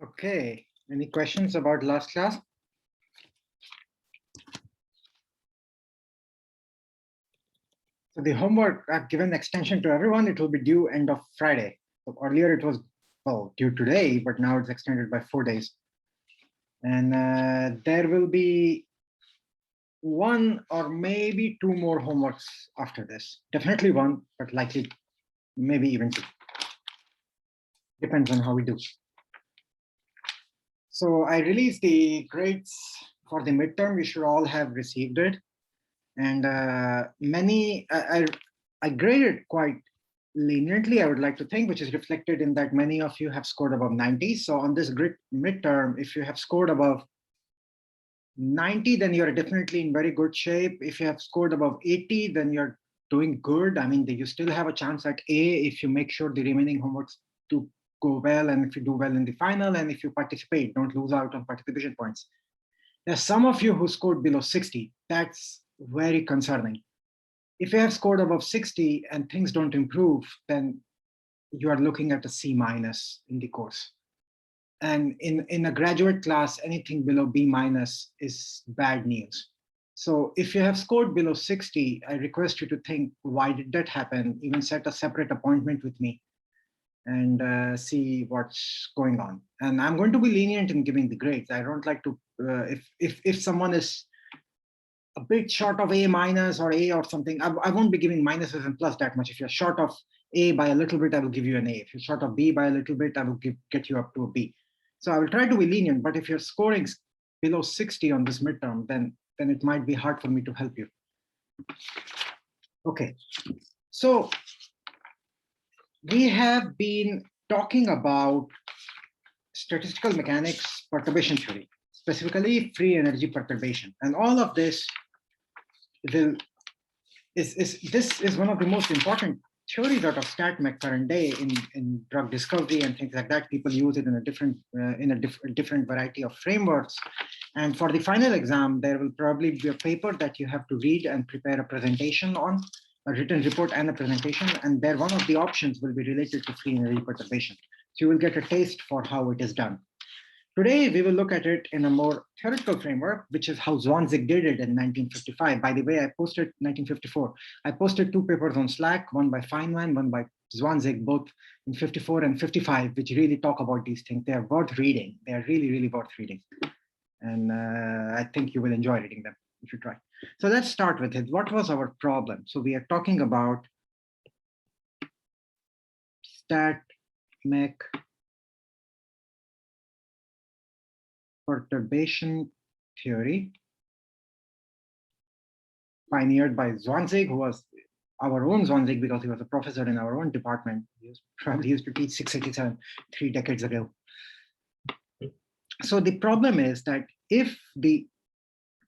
Okay, any questions about last class? So the homework, I've given extension to everyone. It will be due end of Friday. So earlier it was, well, due today, but now it's extended by 4 days. And there will be one or maybe two more homeworks after this. Definitely one, but likely maybe even two. Depends on how we do. So I released the grades for the midterm. You should all have received it. And I graded quite leniently, I would like to think, which is reflected in that many of you have scored above 90. So on this grid midterm, if you have scored above 90, then you're definitely in very good shape. If you have scored above 80, then you're doing good. I mean, you still have a chance at A if you make sure the remaining homeworks to go well, and if you do well in the final, and if you participate, don't lose out on participation points. There's some of you who scored below 60. That's very concerning. If you have scored above 60 and things don't improve, then you are looking at a C minus in the course. And in a graduate class, anything below B minus is bad news. So if you have scored below 60, I request you to think, why did that happen? Even set a separate appointment with me and see what's going on. And I'm going to be lenient in giving the grades. I don't like to, if someone is a bit short of A minus or A or something, I won't be giving minuses and plus that much. If you're short of A by a little bit, I will give you an A. If you're short of B by a little bit, I will get you up to a B. So I will try to be lenient, but if you're scoring below 60 on this midterm, then it might be hard for me to help you. Okay, so we have been talking about statistical mechanics perturbation theory, specifically free energy perturbation. And all of this will this is one of the most important theories out of stat mech current day in drug discovery and things like that. People use it in a different variety of frameworks. And for the final exam, there will probably be a paper that you have to read and prepare a presentation on, a written report and a presentation. And there, one of the options will be related to free energy perturbation. So you will get a taste for how it is done. Today, we will look at it in a more theoretical framework, which is how Zwanzig did it in 1955. By the way, I posted 1954. I posted two papers on Slack, one by Feynman, one by Zwanzig, both in 54 and 55, which really talk about these things. They are worth reading. They are really, really worth reading. And I think you will enjoy reading them if you try. So let's start with it. What was our problem? So we are talking about stat mech perturbation theory pioneered by Zwanzig, who was our own Zwanzig because he was a professor in our own department. He probably used to teach 687 3 decades ago. So the problem is that if the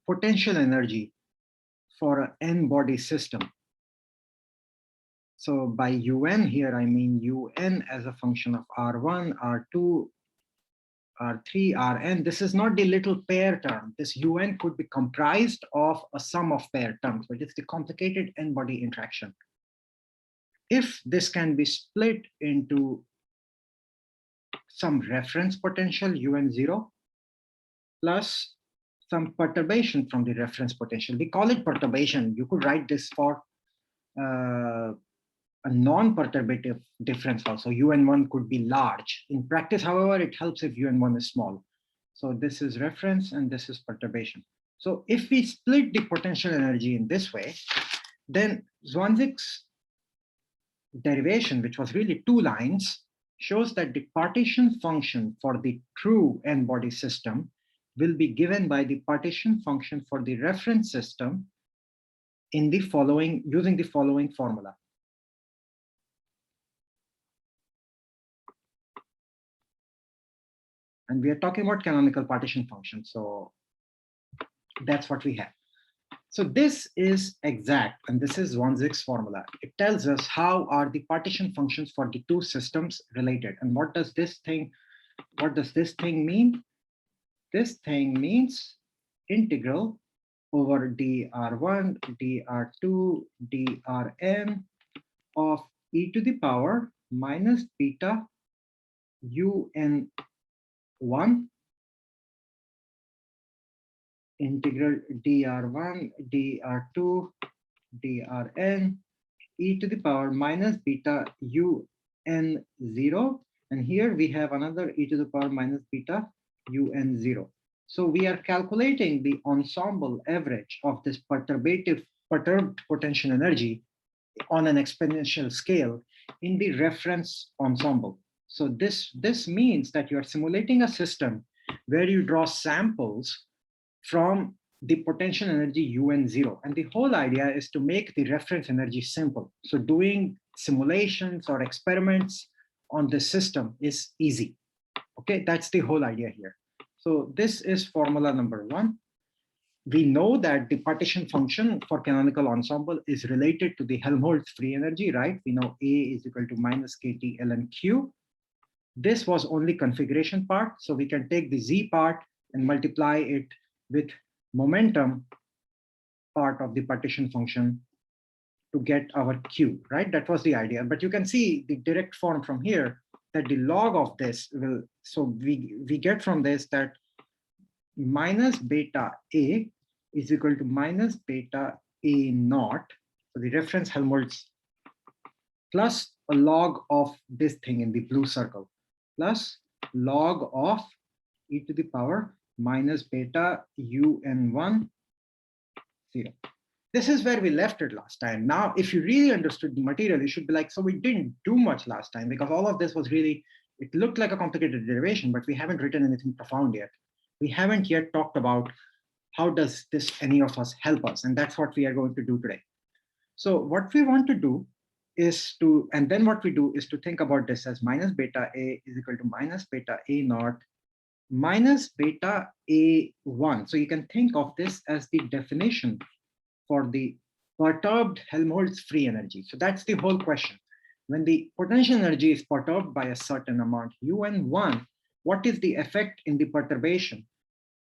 potential energy for an n-body system, so by UN here, I mean UN as a function of R1, R2, R3, Rn. This is not the little pair term. This UN could be comprised of a sum of pair terms, but it's the complicated n-body interaction. If this can be split into some reference potential UN0 plus some perturbation from the reference potential, we call it perturbation. You could write this for a non-perturbative difference also. UN1 could be large. In practice, however, it helps if UN1 is small. So this is reference and this is perturbation. So if we split the potential energy in this way, then Zwanzig's derivation, which was really two lines, shows that the partition function for the true n-body system will be given by the partition function for the reference system in the following, using the following formula. And we are talking about canonical partition function. So that's what we have. So this is exact, and this is Zwanzig's formula. It tells us how are the partition functions for the two systems related. And what does this thing mean? This thing means integral over dr1, dr2, drn of e to the power minus beta un 1 integral dr1 dr2 drn e to the power minus beta un0, and here we have another e to the power minus beta un0. So we are calculating the ensemble average of this perturbed potential energy on an exponential scale in the reference ensemble. So this means that you are simulating a system where you draw samples from the potential energy un0. And the whole idea is to make the reference energy simple. So doing simulations or experiments on the system is easy. Okay, that's the whole idea here. So this is formula number 1. We know that the partition function for canonical ensemble is related to the Helmholtz free energy, right? We know A is equal to minus KT ln Q. This was only configuration part, so we can take the Z part and multiply it with momentum part of the partition function to get our Q, right? That was the idea. But you can see the direct form from here that the log of this will, so we get from this that minus beta A is equal to minus beta A naught, so the reference Helmholtz, plus a log of this thing in the blue circle, plus log of e to the power minus beta un1 0. This is where we left it last time. Now, if you really understood the material, you should be like, so we didn't do much last time because all of this was really, it looked like a complicated derivation, but we haven't written anything profound yet. We haven't yet talked about how does this any of us help us, and that's what we are going to do today. So what we want to do is to, and then what we do is to think about this as minus beta A is equal to minus beta A naught minus beta A1. So you can think of this as the definition for the perturbed Helmholtz free energy. So that's the whole question. When the potential energy is perturbed by a certain amount, un1, what is the effect in the perturbation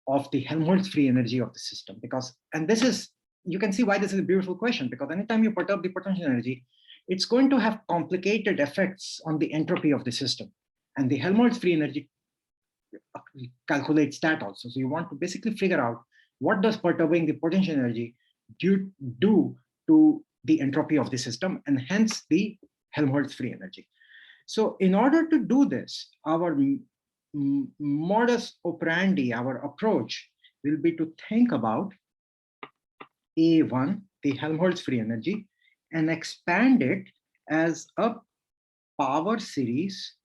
of the Helmholtz free energy of the system? Because, and this is, you can see why this is a beautiful question, because anytime you perturb the potential energy, it's going to have complicated effects on the entropy of the system. And the Helmholtz free energy calculates that also. So you want to basically figure out what does perturbing the potential energy do to the entropy of the system, and hence the Helmholtz free energy. So in order to do this, our modus operandi, our approach will be to think about A1, the Helmholtz free energy, and expand it as a power series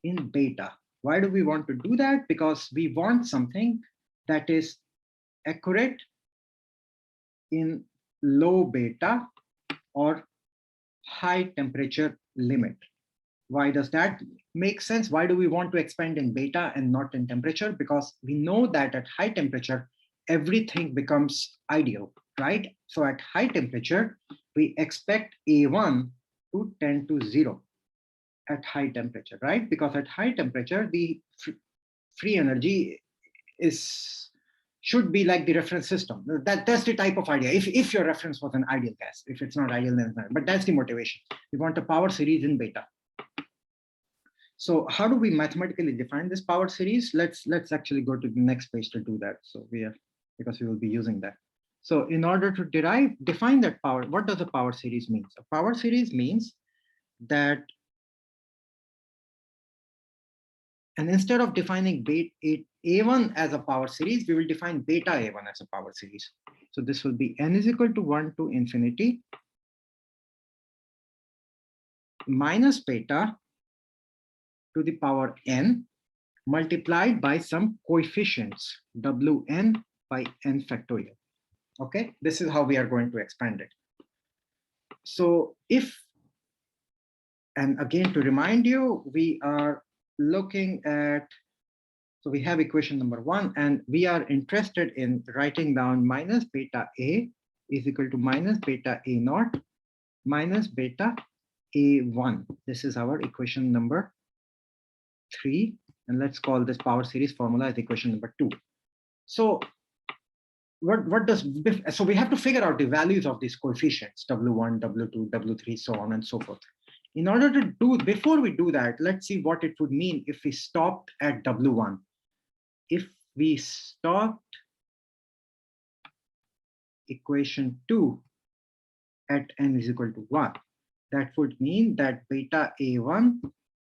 in beta. Why do we want to do that? Because we want something that is accurate in low beta or high temperature limit. Why does that make sense? Why do we want to expand in beta and not in temperature? Because we know that at high temperature, everything becomes ideal, right? So at high temperature, we expect A1 to tend to 0 at high temperature, right? Because at high temperature, the free energy should be like the reference system. That's the type of idea. If your reference was an ideal gas, if it's not ideal, then it's not. But that's the motivation. We want a power series in beta. So how do we mathematically define this power series? Let's actually go to the next page to do that. So because we will be using that. So in order to define that power, what does a power series mean? So power series means that, and instead of defining A1 as a power series, we will define beta A1 as a power series. So this will be n is equal to 1 to infinity minus beta to the power n multiplied by some coefficients, wn by n factorial. Okay, this is how we are going to expand it. So and again, to remind you, we are looking at, so we have equation number 1, and we are interested in writing down minus beta A is equal to minus beta A naught minus beta A1. This is our equation number 3, and let's call this power series formula as equation number 2. So so we have to figure out the values of these coefficients, W1, W2, W3, so on and so forth. Before we do that, let's see what it would mean if we stopped at W1. if we stopped equation 2 at n is equal to 1, that would mean that beta A1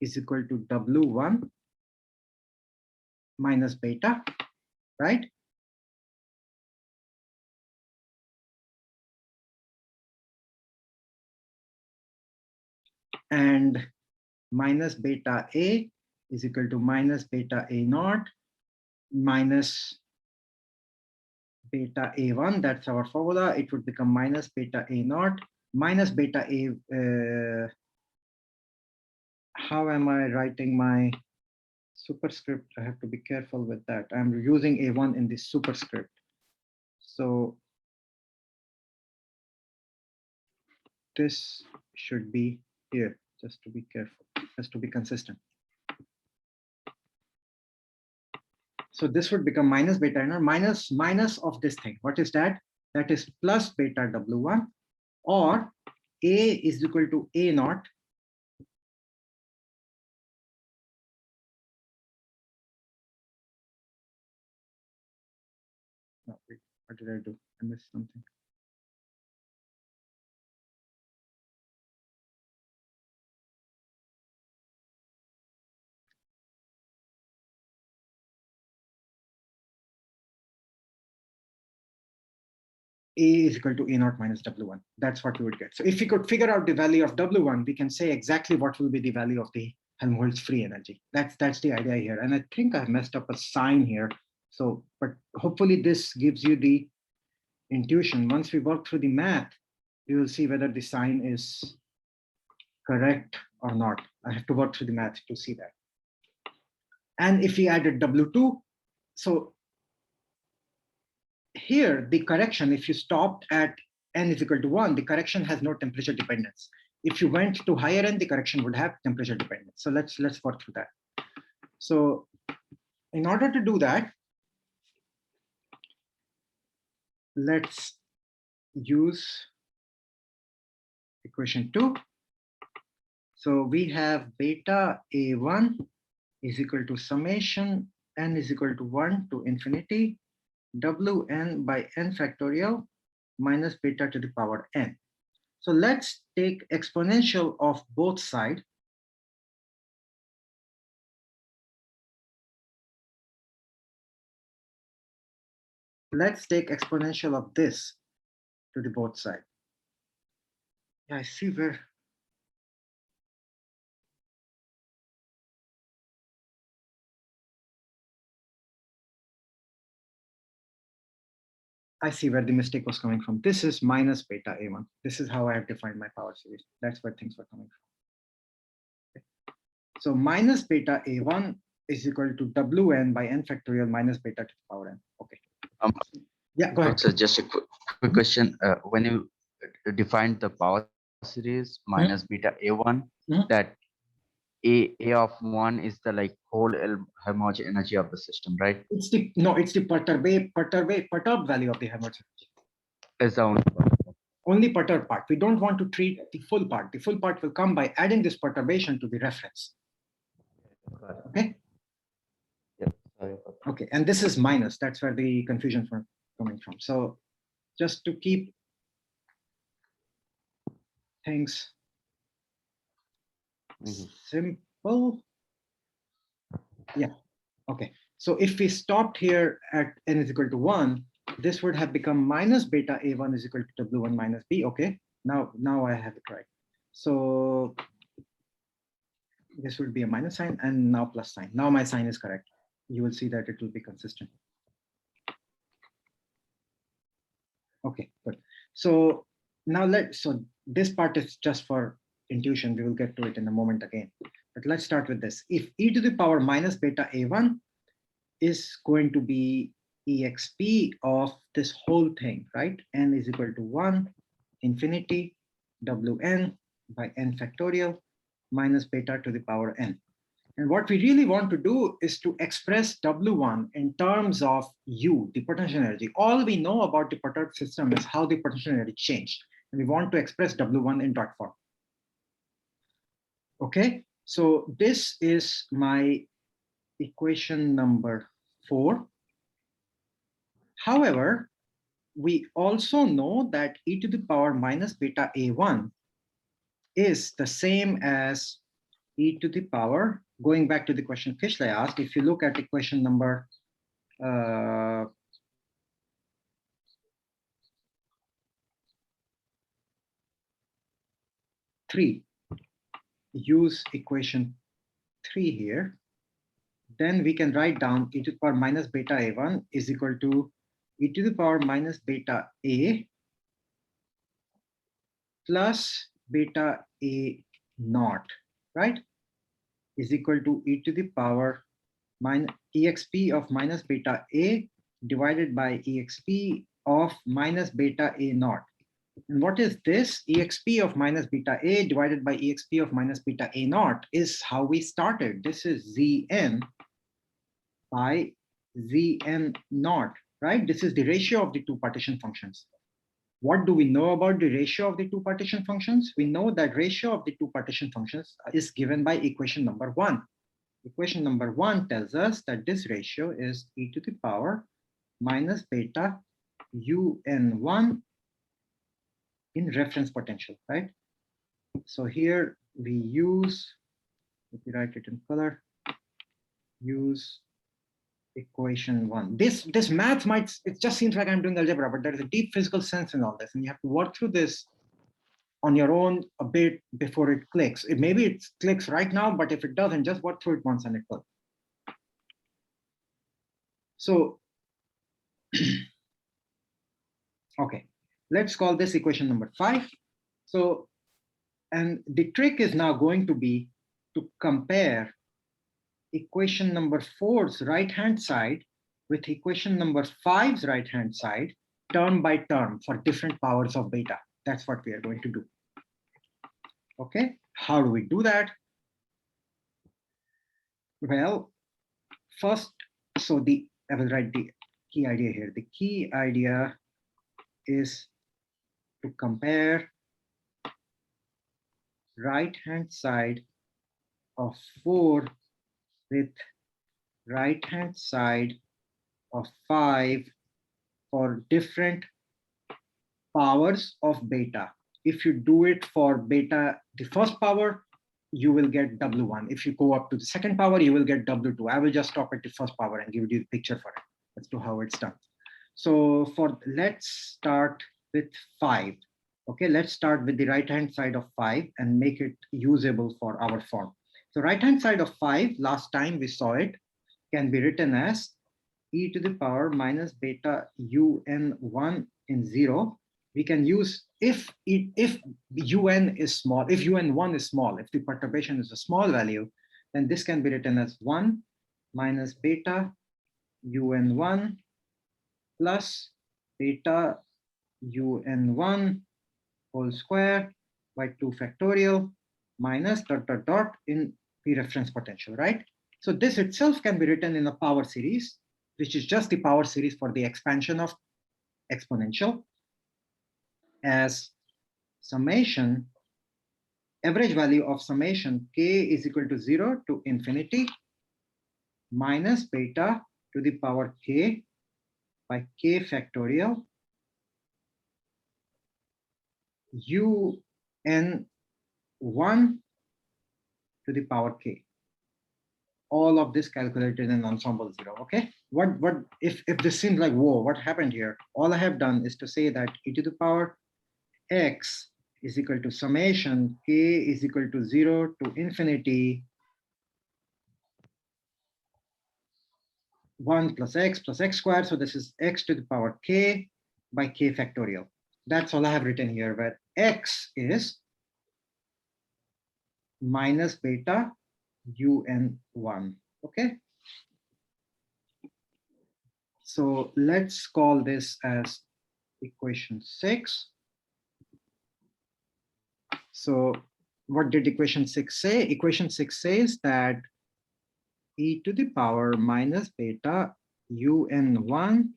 is equal to W1 minus beta, right? And minus beta A is equal to minus beta A naught minus beta A1. That's our formula. It would become minus beta A naught minus beta A. How am I writing my superscript? I have to be careful with that. I'm using A1 in this superscript. So this should be here, just to be careful, just to be consistent. So this would become minus beta naught minus of this thing. What is that? That is plus beta W1, or A is equal to A naught wait, what did I do? I missed something. A is equal to A naught minus W1. That's what we would get. So if we could figure out the value of W1, we can say exactly what will be the value of the Helmholtz free energy. That's the idea here. And I think I messed up a sign here. So, but hopefully this gives you the intuition. Once we work through the math, you will see whether the sign is correct or not. I have to work through the math to see that. And if we added W2, so here the correction, if you stopped at n is equal to 1, the correction has no temperature dependence. If you went to higher n, the correction would have temperature dependence. So let's work through that. So in order to do that, let's use equation 2. So we have beta A1 is equal to summation n is equal to 1 to infinity Wn by n factorial minus beta to the power n. So let's take exponential of both sides. Let's take exponential of this to the both side. Yeah, I see where. I see where the mistake was coming from. This is minus beta A1. This is how I have defined my power series. That's where things were coming from. Okay. So minus beta A1 is equal to Wn by n factorial minus beta to the power n. Okay. Yeah, go ahead. So just a quick question. When you defined the power series minus beta A1, that A of 1 is the like whole Helmholtz energy of the system, right? It's the perturbed value of the Helmholtz energy. Is the only perturbed part. We don't want to treat the full part. The full part will come by adding this perturbation to the reference. Okay. Yeah. Sorry. Okay, and this is minus. That's where the confusion from coming from. So just to keep things simple. Yeah. Okay. So if we stopped here at n is equal to 1, this would have become minus beta A1 is equal to W1 minus B. Okay. Now I have it right. So this would be a minus sign and now plus sign. Now my sign is correct. You will see that it will be consistent. Okay, good. So now so this part is just for intuition. We will get to it in a moment again. But let's start with this. If e to the power minus beta A1 is going to be exp of this whole thing, right? N is equal to 1 infinity Wn by n factorial minus beta to the power n. And what we really want to do is to express W1 in terms of U, the potential energy. All we know about the perturbed system is how the potential energy changed. And we want to express W1 in dot form. Okay, so this is my equation number 4. However, we also know that e to the power minus beta a1 is the same as e to the power, going back to the question Fishley asked, if you look at equation number 3, use equation 3 here, then we can write down e to the power minus beta a1 is equal to e to the power minus beta a plus beta a naught, right? Is equal to e to the power minus exp of minus beta a divided by exp of minus beta a naught. And what is this? Exp of minus beta a divided by exp of minus beta a naught is how we started. This is Zn by Zn naught, right? This is the ratio of the two partition functions. What do we know about the ratio of the two partition functions? We know that ratio of the two partition functions is given by equation number 1. Equation number 1 tells us that this ratio is e to the power minus beta un1 in reference potential, right? So here we use, let me write it in color, use equation 1. This math might, it just seems like I'm doing algebra, but there is a deep physical sense in all this, and you have to work through this on your own a bit before it clicks. Maybe it clicks right now, but if it doesn't, just work through it once and it will. So, okay, let's call this equation number 5. So, and the trick is now going to be to compare equation number 4's right-hand side with equation number 5's right-hand side, term by term for different powers of beta. That's what we are going to do. Okay, how do we do that? Well, first, so I will write the key idea here. The key idea is to compare right-hand side of 4 with right-hand side of 5 for different powers of beta. If you do it for beta, the first power, you will get W1. If you go up to the second power, you will get W2. I will just stop at the first power and give you the picture for it. Let's do how it's done. So let's start with 5. Okay, let's start with the right-hand side of 5 and make it usable for our form. So right-hand side of 5, last time we saw it, can be written as e to the power minus beta un1 in 0. We can use, if un is small, if un1 is small, if the perturbation is a small value, then this can be written as 1 minus beta un1 plus beta un1 whole square by 2 factorial minus dot dot dot in the reference potential, right? So this itself can be written in a power series, which is just the power series for the expansion of exponential, as summation, average value of summation k is equal to 0 to infinity minus beta to the power k by k factorial un1 to the power k. All of this calculated in ensemble 0. Okay, what if this seems like, whoa, what happened here? All I have done is to say that e to the power x is equal to summation k is equal to 0 to infinity 1 plus x squared. So this is x to the power k by k factorial. That's all I have written here, where x is minus beta un1. Okay, so let's call this as equation 6. So what did equation 6 say? Equation 6 says that e to the power minus beta un1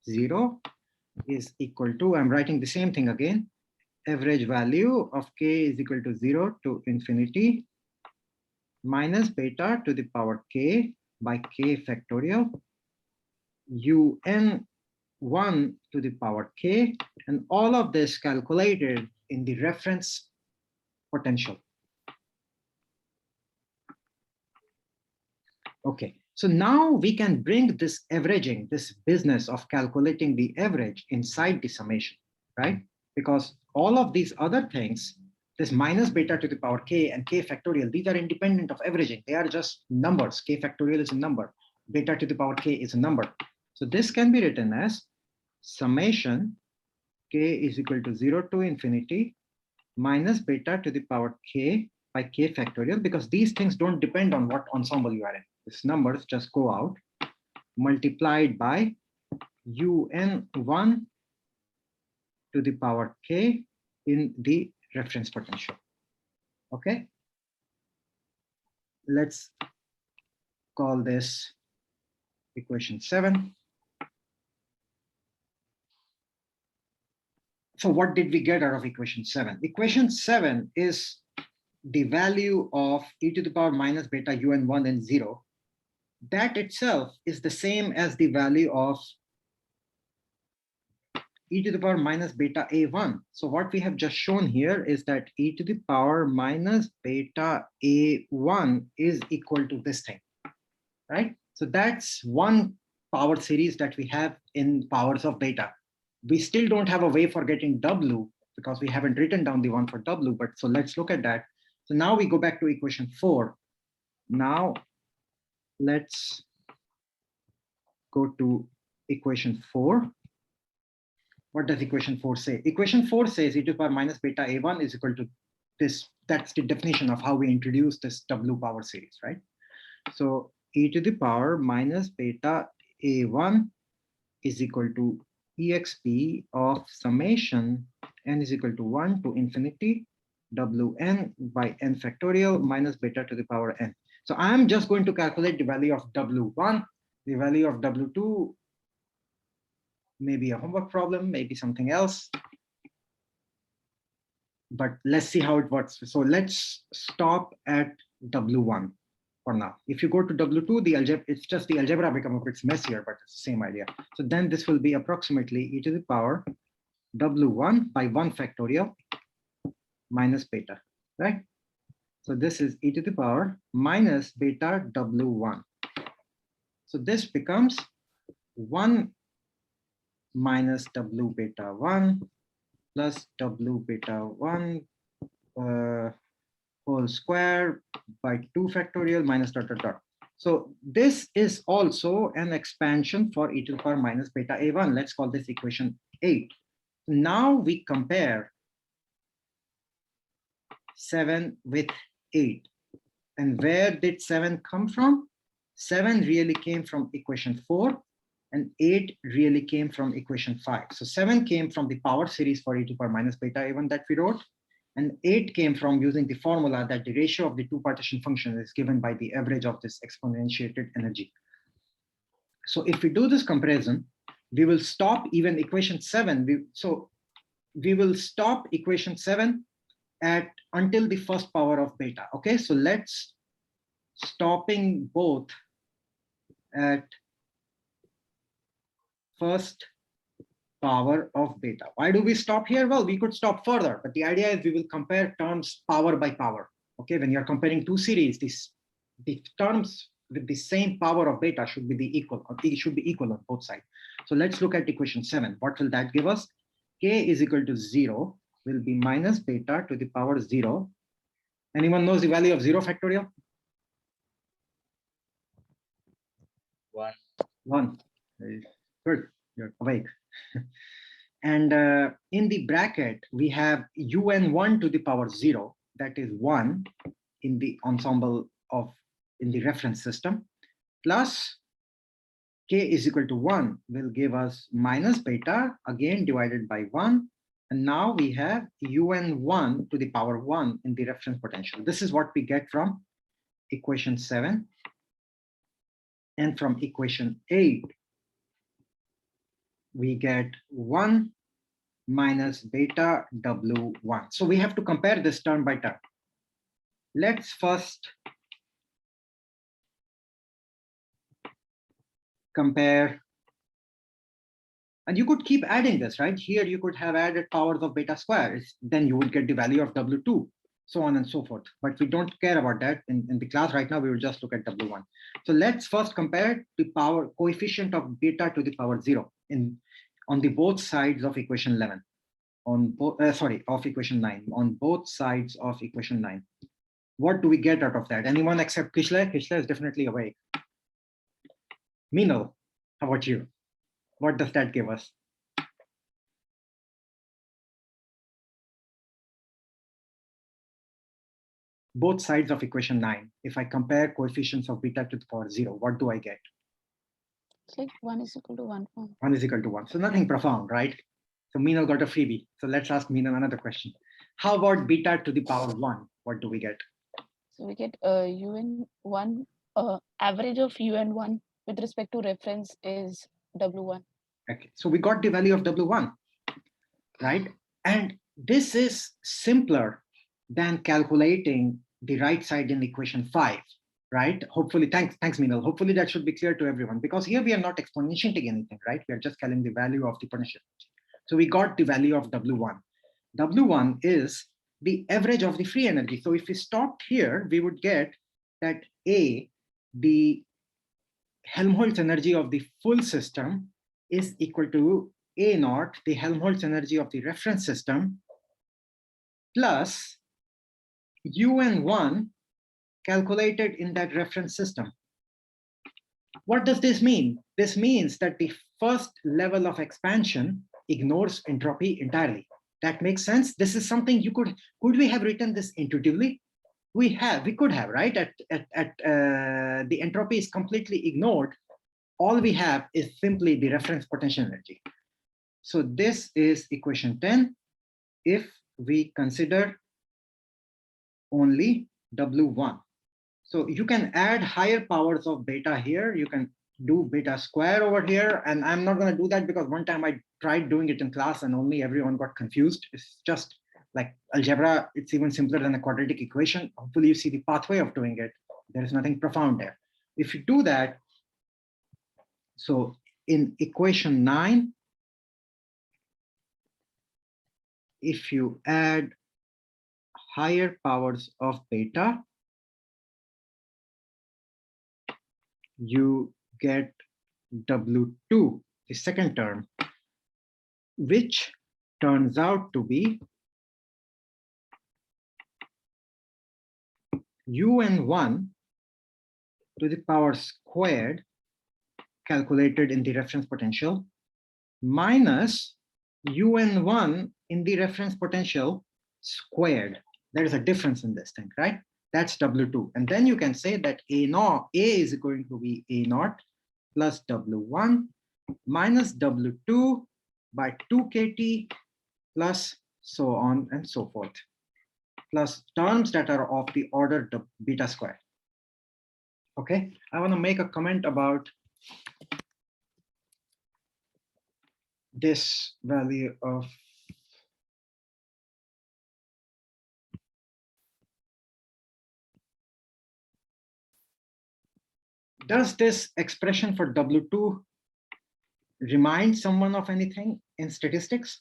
0 is equal to, I'm writing the same thing again, average value of k is equal to 0 to infinity minus beta to the power k by k factorial un1 to the power k, and all of this calculated in the reference potential. Okay, so now we can bring this averaging, this business of calculating the average inside the summation, right? Because all of these other things, this minus beta to the power k and k factorial, these are independent of averaging. They are just numbers. K factorial is a number. Beta to the power k is a number. So this can be written as summation k is equal to 0 to infinity minus beta to the power k by k factorial, because these things don't depend on what ensemble you are in. These numbers just go out, multiplied by un1 to the power k in the reference potential. Okay, let's call this equation 7. So what did we get out of equation 7? Equation 7 is the value of e to the power minus beta un1 and 0. That itself is the same as the value of e to the power minus beta a1. So what we have just shown here is that e to the power minus beta a1 is equal to this thing, right? So that's one power series that we have in powers of beta. We still don't have a way for getting w because we haven't written down the one for w, but so let's look at that. So now we go back to equation 4. Now let's go to equation 4. What does equation 4 say? Equation 4 says e to the power minus beta a1 is equal to this. That's the definition of how we introduce this w power series, right? So e to the power minus beta a1 is equal to exp of summation n is equal to 1 to infinity wn by n factorial minus beta to the power n. So I'm just going to calculate the value of w1, the value of w2, maybe a homework problem, maybe something else. But let's see how it works. So let's stop at w1 for now. If you go to w2, the algebra, it's just the algebra become a bit messier, but it's the same idea. So then this will be approximately e to the power w1 by 1 factorial minus beta, right? So this is e to the power minus beta w1. So this becomes 1 minus w beta 1 plus w beta 1 whole square by 2 factorial minus dot dot dot. So this is also an expansion for e to the power minus beta a1. Let's call this equation 8. Now we compare 7 with 8. And where did 7 come from? 7 really came from equation 4, and 8 really came from equation 5. So 7 came from the power series for e to the power minus beta a1 that we wrote, and 8 came from using the formula that the ratio of the two partition function is given by the average of this exponentiated energy. So if we do this comparison, we will stop even equation 7. So we will stop equation 7 at until the first power of beta. Okay, so let's stopping both at first power of beta. Why do we stop here? Well, we could stop further, but the idea is we will compare terms power by power. Okay, when you're comparing two series, the terms with the same power of beta should be equal on both sides. So let's look at equation 7. What will that give us? K is equal to 0 will be minus beta to the power 0. Anyone knows the value of 0 factorial? 1. 1. Good, you're awake. And in the bracket, we have un1 to the power 0, that is 1 in the ensemble of, in the reference system, plus k is equal to 1 will give us minus beta, again divided by 1. And now we have un1 to the power 1 in the reference potential. This is what we get from equation 7. And from equation 8, we get 1 minus beta w1. So we have to compare this term by term. Let's first compare And you could keep adding this, right? Here you could have added powers of beta square. Then you would get the value of W2, so on and so forth. But we don't care about that in the class right now. We will just look at W1. So let's first compare the power coefficient of beta to the power 0 on the both sides of equation 11. On both, of equation 9, on both sides of equation 9. What do we get out of that? Anyone except Kishle? Kishle is definitely awake. Meenal, how about you? What does that give us? Both sides of equation 9. If I compare coefficients of beta to the power 0, what do I get? It's like 1 is equal to 1. 1 is equal to 1. So nothing profound, right? So Meenal got a freebie. So let's ask Meenal another question. How about beta to the power 1? What do we get? So we get UN1, average of UN1 with respect to reference is W1. Okay, so we got the value of W1, right? And this is simpler than calculating the right side in equation 5, right? Hopefully, thanks Meenal. Hopefully that should be clear to everyone, because here we are not exponentiating anything, right? We are just calling the value of the potential. So we got the value of W1. W1 is the average of the free energy. So if we stopped here, we would get that A, the Helmholtz energy of the full system, is equal to A naught, the Helmholtz energy of the reference system, plus UN1 calculated in that reference system. What does this mean? This means that the first level of expansion ignores entropy entirely. That makes sense. This is something you could we have written this intuitively? We could have, right? The entropy is completely ignored. All we have is simply the reference potential energy. So this is equation 10 if we consider only W1. So you can add higher powers of beta here. You can do beta square over here. And I'm not going to do that because one time I tried doing it in class and only everyone got confused. It's just like algebra. It's even simpler than a quadratic equation. Hopefully you see the pathway of doing it. There is nothing profound there. If you do that, so in equation 9, if you add higher powers of beta, you get W2, the second term, which turns out to be UN1 to the power squared calculated in the reference potential minus UN1 in the reference potential squared. There is a difference in this thing, right? That's W2. And then you can say that A is going to be A naught plus W1 minus W2 by 2 KT plus so on and so forth, plus terms that are of the order beta square. Okay, I want to make a comment about this value of does this expression for W2 remind someone of anything in statistics?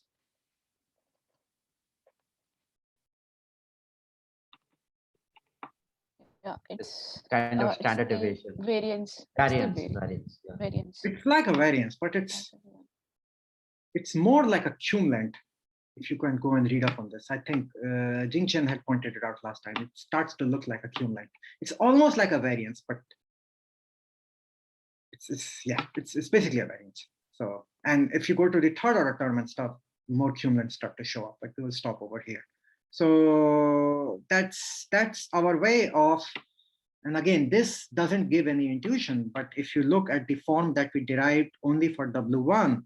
Yeah, it's kind of standard it's the deviation. variance. Variance. Yeah. Variance. It's like a variance, but it's more like a cumulant. If you can go and read up on this, I think Jing Chen had pointed it out last time. It starts to look like a cumulant. It's almost like a variance, but it's basically a variance. So, and if you go to the third order term and stuff, more cumulants start to show up, but we will stop over here. So that's our way of, and again, this doesn't give any intuition, but if you look at the form that we derived only for W1,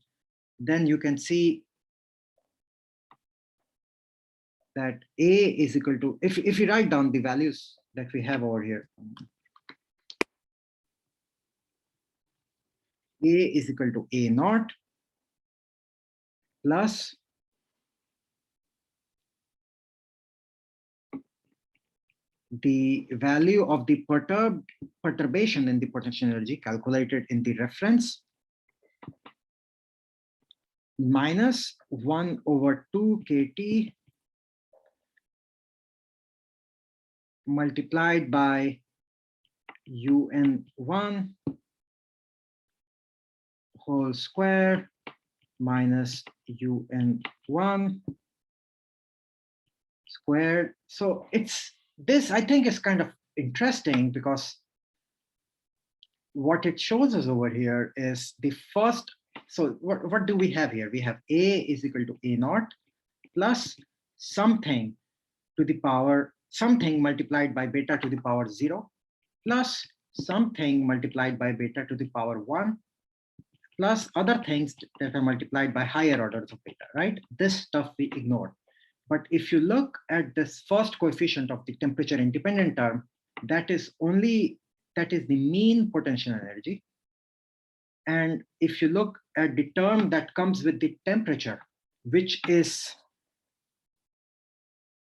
then you can see that A is equal to, if you write down the values that we have over here, A is equal to A naught plus the value of the perturbation in the potential energy calculated in the reference minus 1 over 2 kT multiplied by UN1 whole square minus UN1 squared. So it's this, I think, is kind of interesting because what it shows us over here is the first. So what do we have here? We have A is equal to A naught plus something to the power, something multiplied by beta to the power 0 plus something multiplied by beta to the power 1 plus other things that are multiplied by higher orders of beta, right? This stuff we ignored. But if you look at this first coefficient of the temperature independent term, that is the mean potential energy. And if you look at the term that comes with the temperature, which is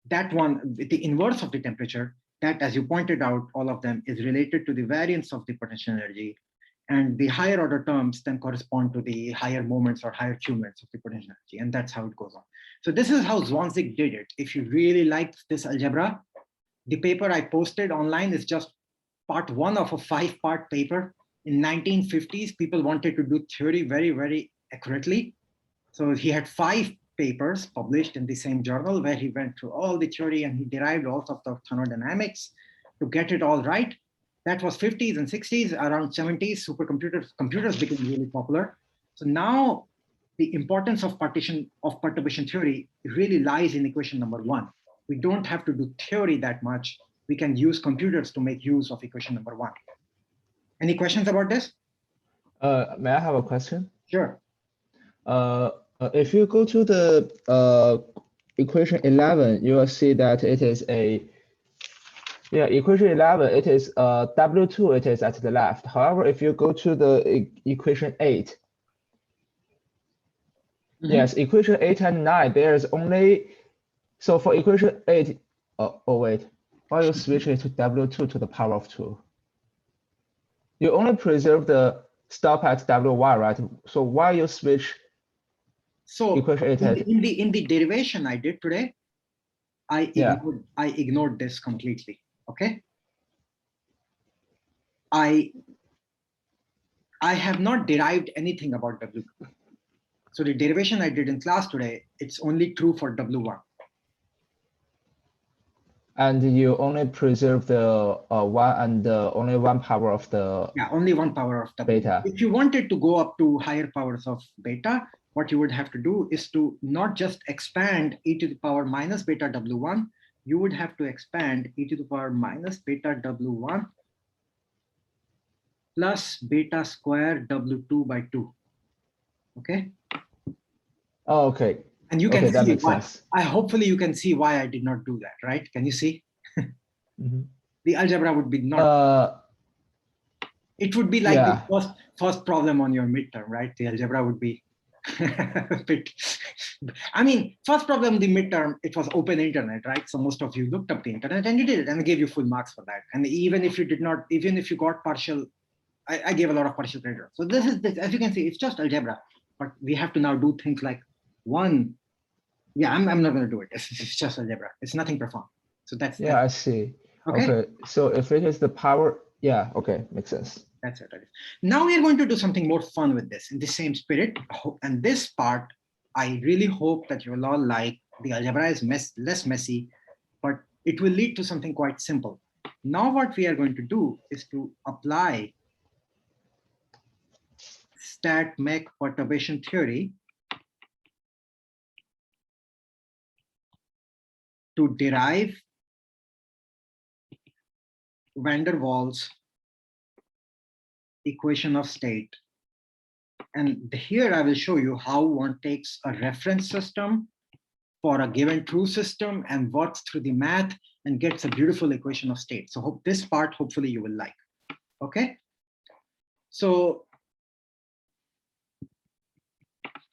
that one, the inverse of the temperature, that, as you pointed out, all of them is related to the variance of the potential energy. And the higher order terms then correspond to the higher moments or higher Q moments of the potential energy. And that's how it goes on. So this is how Zwanzig did it. If you really liked this algebra, the paper I posted online is just part 1 of a 5-part paper. In 1950s, people wanted to do theory very, very accurately. So he had 5 papers published in the same journal where he went through all the theory and he derived all sorts of thermodynamics to get it all right. That was 50s and 60s. Around 70s, computers became really popular. So now the importance of perturbation theory really lies in equation number 1. We don't have to do theory that much. We can use computers to make use of equation number 1. Any questions about this? May I have a question? Sure. If you go to the equation 11, you will see that it is equation 11, it is W2, it is at the left. However, if you go to the equation 8, yes, equation 8 and 9, there's only, so for equation 8, wait, why you switch it to W2 to the power of 2? You only preserve the stop at WY, right? So why you switch? So equation 8 in the derivation I did today, I ignored this completely. Okay. I have not derived anything about W2. So the derivation I did in class today, it's only true for W1. And you only preserve the 1 and only 1 power of the only 1 power of the beta. If you wanted to go up to higher powers of beta, what you would have to do is to not just expand e to the power minus beta W1, you would have to expand e to the power minus beta W1 plus beta square W2 by 2. Okay. Oh, okay. And you can see why. Sense. Hopefully you can see why I did not do that, right? Can you see? The algebra would be not. It would be like the first problem on your midterm, right? The algebra would be a bit. I mean, first problem, the midterm, it was open internet, right? So most of you looked up the internet and you did it, and I gave you full marks for that. And even if you did not, even if you got partial, I gave a lot of partial credit. So this is this, as you can see, it's just algebra, but we have to now do things like one. Yeah, I'm not going to do it. It's just algebra. It's nothing profound. So that's I see. Okay. So if it is the power, okay, makes sense. That's it. Now we are going to do something more fun with this in the same spirit. And this part, I really hope that you will all like. The algebra is less messy, but it will lead to something quite simple. Now what we are going to do is to apply stat-mech perturbation theory to derive van der Waals equation of state. And here I will show you how one takes a reference system for a given true system and works through the math and gets a beautiful equation of state. So this part, hopefully you will like. Okay. So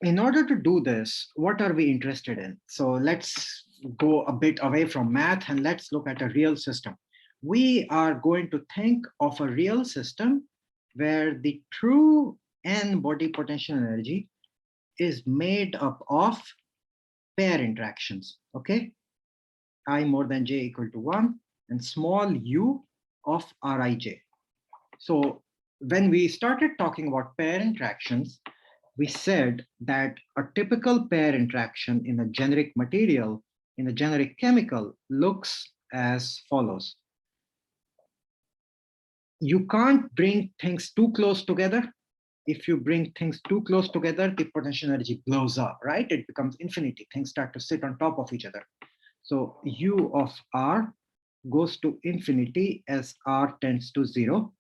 in order to do this, what are we interested in? So let's go a bit away from math and let's look at a real system. We are going to think of a real system where the true n body potential energy is made up of pair interactions, okay? I more than j equal to 1 and small u of Rij. So when we started talking about pair interactions, we said that a typical pair interaction in a generic material, in a generic chemical, looks as follows. You can't bring things too close together. If you bring things too close together, the potential energy blows up, right? It becomes infinity. Things start to sit on top of each other. So U of R goes to infinity as R tends to 0.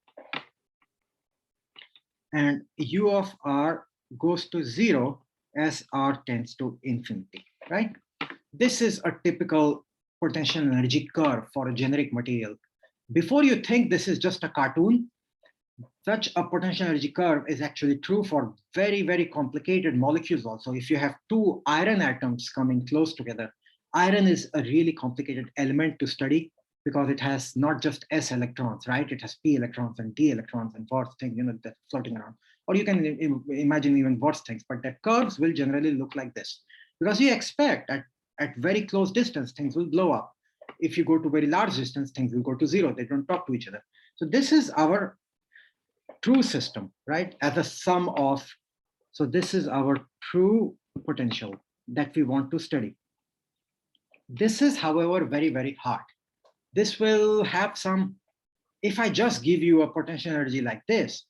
And U of R goes to 0 as R tends to infinity, right? This is a typical potential energy curve for a generic material. Before you think this is just a cartoon, such a potential energy curve is actually true for very, very complicated molecules also. If you have two iron atoms coming close together, iron is a really complicated element to study because it has not just s electrons, right? It has p electrons and d electrons and worse things, that's floating around. Or you can imagine even worse things, but the curves will generally look like this. Because you expect at very close distance, things will blow up. If you go to very large distance, things will go to 0. They don't talk to each other. So this is our true system, right? As a sum of, so this is our true potential that we want to study. This is, however, very, very hard. This will have some, if I just give you a potential energy like this,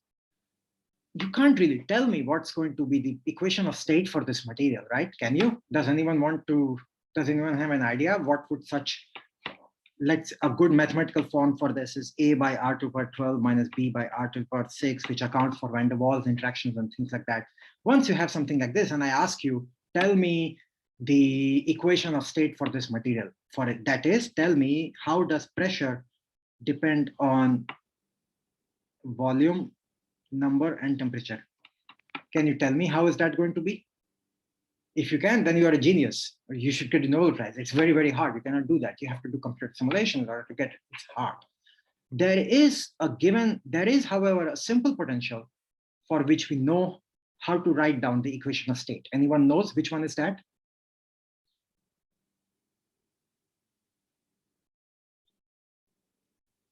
you can't really tell me what's going to be the equation of state for this material, right? Can you? Does anyone have an idea what would such, a good mathematical form for this is A by R to the power 12 minus B by R to the power 6, which accounts for van der Waals interactions and things like that. Once you have something like this, and I ask you, tell me the equation of state for this material. For it, that is, tell me how does pressure depend on volume, number, and temperature. Can you tell me how is that going to be? If you can, then you are a genius. Or you should get a Nobel Prize. It's very, very hard. You cannot do that. You have to do computer simulation in order to get it. It's hard. There is, however, a simple potential for which we know how to write down the equation of state. Anyone knows which one is that?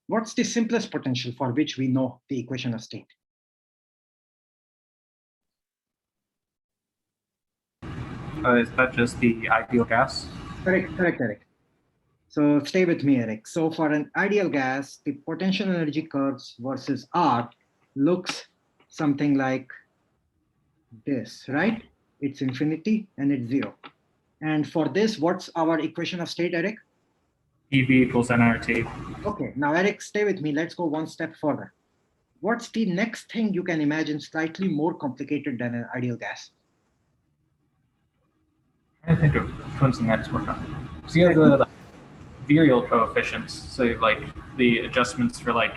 What's the simplest potential for which we know the equation of state? Is that just the ideal gas? Correct, Eric. So stay with me, Eric. So for an ideal gas, the potential energy curves versus R looks something like this, right? It's infinity and it's 0. And for this, what's our equation of state, Eric? EV equals nRT. Okay, now Eric, stay with me. Let's go one step further. What's the next thing you can imagine slightly more complicated than an ideal gas? I think of twins and X work on. So you have the virial coefficients, so like the adjustments for like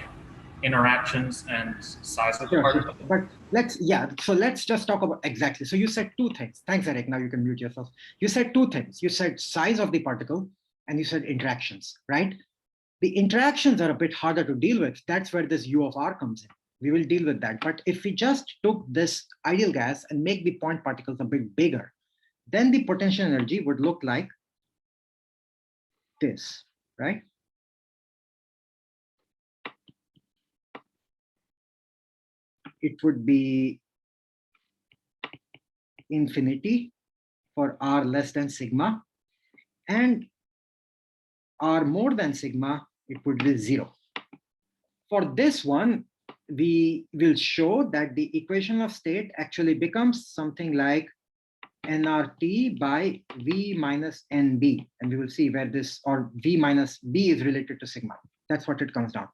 interactions and size of the particle. But let's just talk about exactly. So you said two things. Thanks, Eric. Now you can mute yourself. You said two things. You said size of the particle and you said interactions, right? The interactions are a bit harder to deal with. That's where this U of R comes in. We will deal with that. But if we just took this ideal gas and make the point particles a bit bigger, then the potential energy would look like this, right? It would be infinity for R less than sigma, and R more than sigma, it would be 0. For this one, we will show that the equation of state actually becomes something like nRT by V minus NB. And we will see where this, or V minus B is related to sigma. That's what it comes down.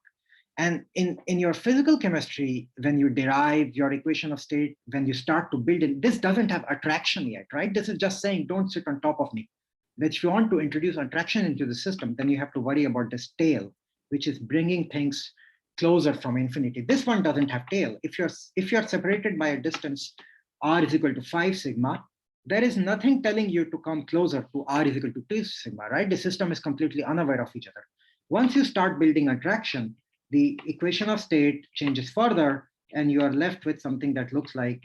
And in your physical chemistry, when you derive your equation of state, when you start to build it, this doesn't have attraction yet, right? This is just saying, don't sit on top of me. That if you want to introduce attraction into the system, then you have to worry about this tail, which is bringing things closer from infinity. This one doesn't have tail. If you're separated by a distance, R is equal to 5 sigma, there is nothing telling you to come closer to R is equal to 2 sigma, right? The system is completely unaware of each other. Once you start building attraction, the equation of state changes further, and you are left with something that looks like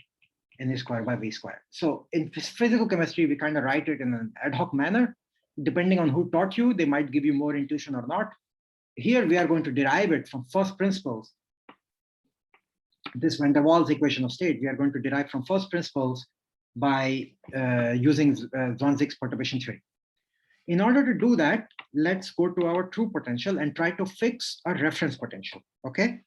NA square by V square. So in physical chemistry, we kind of write it in an ad hoc manner. Depending on who taught you, they might give you more intuition or not. Here we are going to derive it from first principles. This Van der Waals equation of state, we are going to derive from first principles by using Zwanzig's perturbation theory. In order to do that, let's go to our true potential and try to fix a reference potential, okay?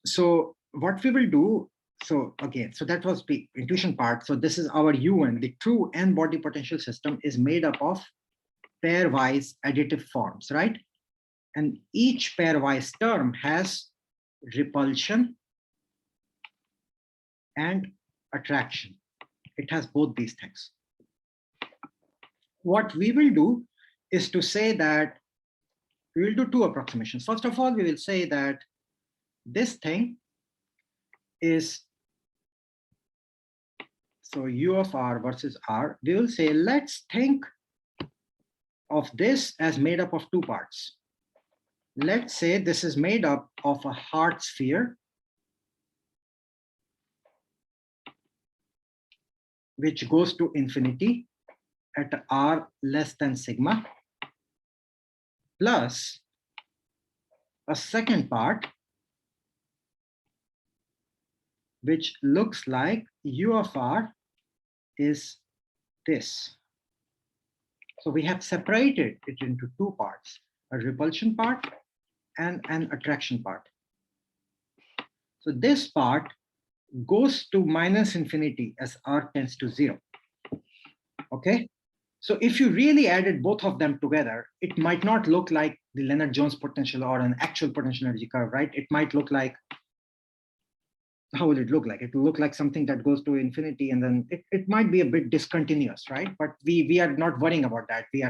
So what we will do, so again, so that was the intuition part. So this is our UN, the true n-body potential system is made up of pairwise additive forms, right? And each pairwise term has repulsion and attraction. It has both these things. What we will do is to say that we will do two approximations. First of all, we will say that this thing is, so U of R versus R, we will say, let's think of this as made up of two parts. Let's say this is made up of a Hart sphere, which goes to infinity at R less than sigma, plus a second part, which looks like U of R is this. So we have separated it into two parts, a repulsion part and an attraction part. So this part goes to minus infinity as R tends to 0. Okay, so if you really added both of them together, it might not look like the Lennard-Jones potential or an actual potential energy curve, right? It might look like, how will it look like? It will look like something that goes to infinity, and then it might be a bit discontinuous, right? But we are not worrying about that. We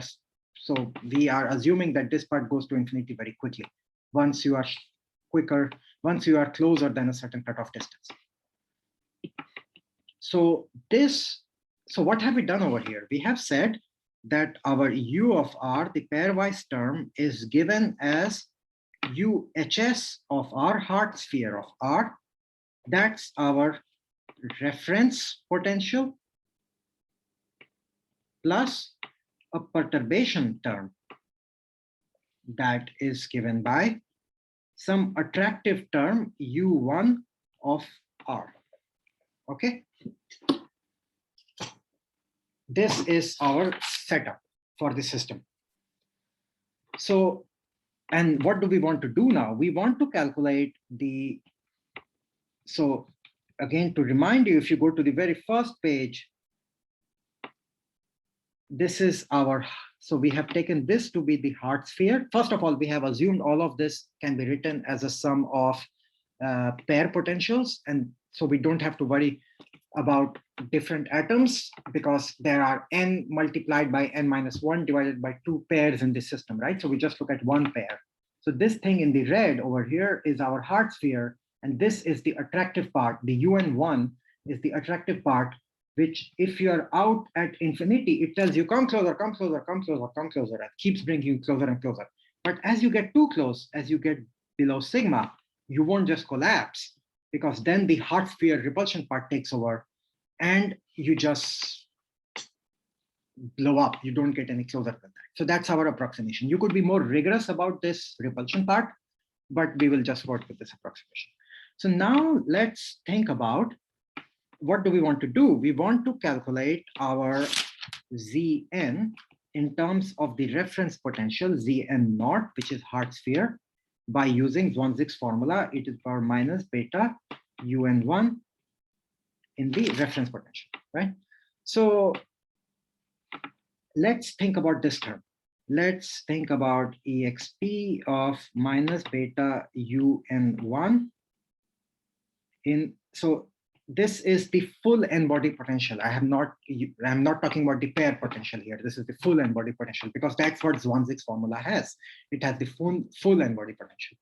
are assuming that this part goes to infinity very quickly once you are closer than a certain cutoff distance. So what have we done over here? We have said that our U of R, the pairwise term, is given as UHS of R, Hart sphere of R. That's our reference potential plus a perturbation term that is given by some attractive term U1 of R. Okay. This is our setup for the system. So, and what do we want to do now? We want to calculate the, so again, to remind you, if you go to the very first page, this is our, so we have taken this to be the Hart sphere. First of all, we have assumed all of this can be written as a sum of pair potentials. And so we don't have to worry about different atoms because there are n multiplied by n minus 1 divided by 2 pairs in this system, right? So we just look at one pair. So this thing in the red over here is our Hart sphere, and this is the attractive part. The UN1 is the attractive part, which if you're out at infinity, it tells you come closer, come closer, come closer, come closer, and keeps bringing you closer and closer. But as you get too close, as you get below sigma, you won't just collapse, because then the Hart sphere repulsion part takes over and you just blow up. You don't get any closer than that. So that's our approximation. You could be more rigorous about this repulsion part, but we will just work with this approximation. So now let's think about what do we want to do? We want to calculate our Zn in terms of the reference potential Zn naught, which is Hart sphere, by using Zwanzig's formula, e to the power minus beta UN1 in the reference potential, right? So let's think about this term. Let's think about exp of minus beta UN1 in, so this is the full n-body potential. I'm not talking about the pair potential here. This is the full n-body potential because that's what Zwanzig's formula has. It has the full n-body potential.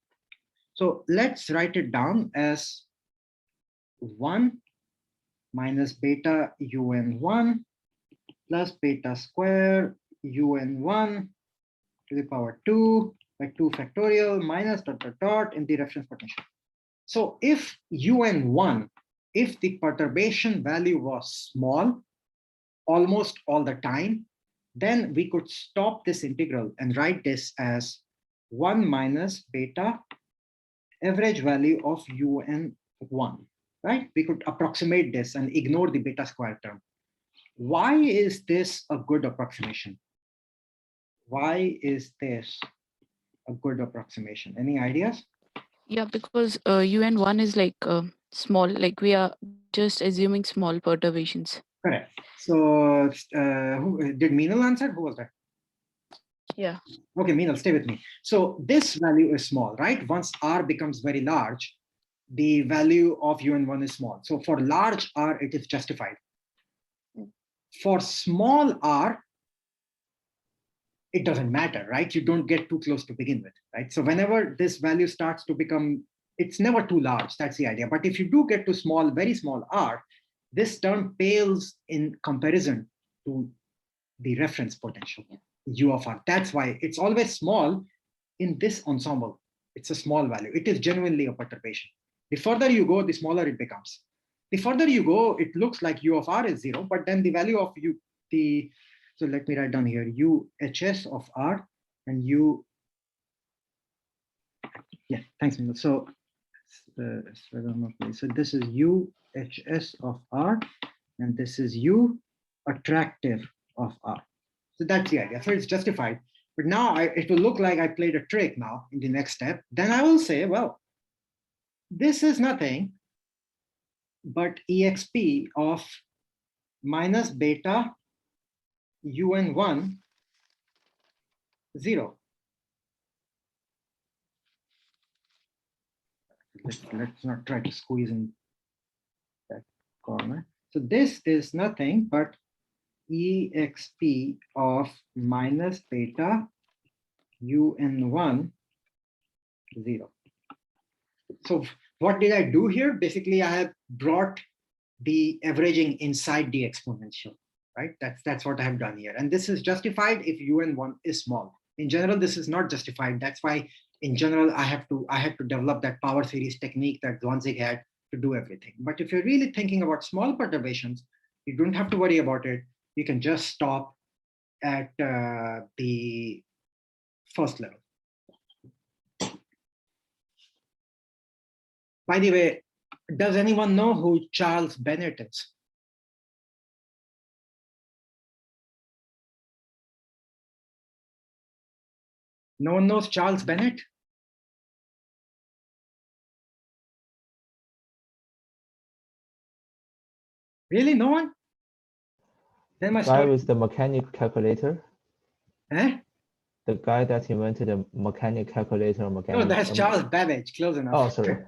So let's write it down as 1 minus beta UN1 plus beta square UN1 to the power 2 by 2 factorial minus dot dot dot in the reference potential. So if UN1, if the perturbation value was small almost all the time, then we could stop this integral and write this as 1 minus beta average value of UN1, right? We could approximate this and ignore the beta square term. Why is this a good approximation? Why is this a good approximation? Any ideas? Yeah, because UN1 is like small, like we are just assuming small perturbations. Correct. So who did Meenal answer? Who was that? Yeah. Okay, Meenal, stay with me. So this value is small, right? Once R becomes very large, the value of UN1 is small. So for large R, it is justified. For small r, it doesn't matter, right? You don't get too close to begin with, right? So whenever this value starts to become, it's never too large, that's the idea. But if you do get to small, very small r, this term pales in comparison to the reference potential, U of r. That's why it's always small in this ensemble. It's a small value. It is genuinely a perturbation. The further you go, the smaller it becomes. The further you go, it looks like U of r is 0, but then the value of U, so let me write down here, UHS of r and yeah, thanks, Meenal. So this is UHS of r, and this is U attractive of r. So that's the idea. So it's justified. But now it will look like I played a trick now in the next step. Then I will say, well, this is nothing but exp of minus beta UN1 0. Let's not try to squeeze in that corner. So this is nothing but exp of minus beta UN1 0. So what did I do here? Basically, I have brought the averaging inside the exponential, right? That's what I have done here. And this is justified if UN1 is small. In general, this is not justified. That's why in general, I had to develop that power series technique that Zwanzig had to do everything. But if you're really thinking about small perturbations, you don't have to worry about it. You can just stop at the first level. By the way, does anyone know who Charles Bennett is? No one knows Charles Bennett? Really, no one? Then my Guy story. with the mechanic calculator. Eh? The guy that invented the mechanic calculator. No, that's Charles Babbage, close enough. Oh, sorry.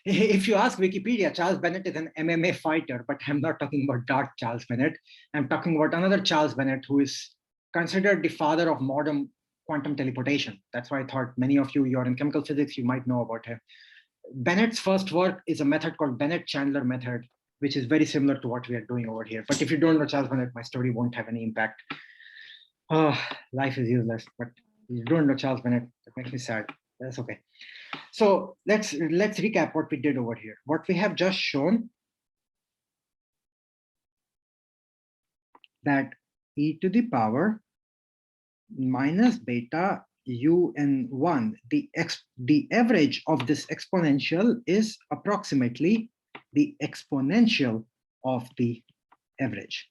If you ask Wikipedia, Charles Bennett is an MMA fighter, but I'm not talking about Dark Charles Bennett. I'm talking about another Charles Bennett who is considered the father of modern quantum teleportation. That's why I thought many of you're in chemical physics, you might know about him. Bennett's first work is a method called Bennett-Chandler method, which is very similar to what we are doing over here. But if you don't know Charles Bennett, my story won't have any impact. Oh, life is useless, but you don't know Charles Bennett, that makes me sad. That's okay. So let's recap what we did over here. What we have just shown that e to the power minus beta UN1, the average of this exponential is approximately the exponential of the average.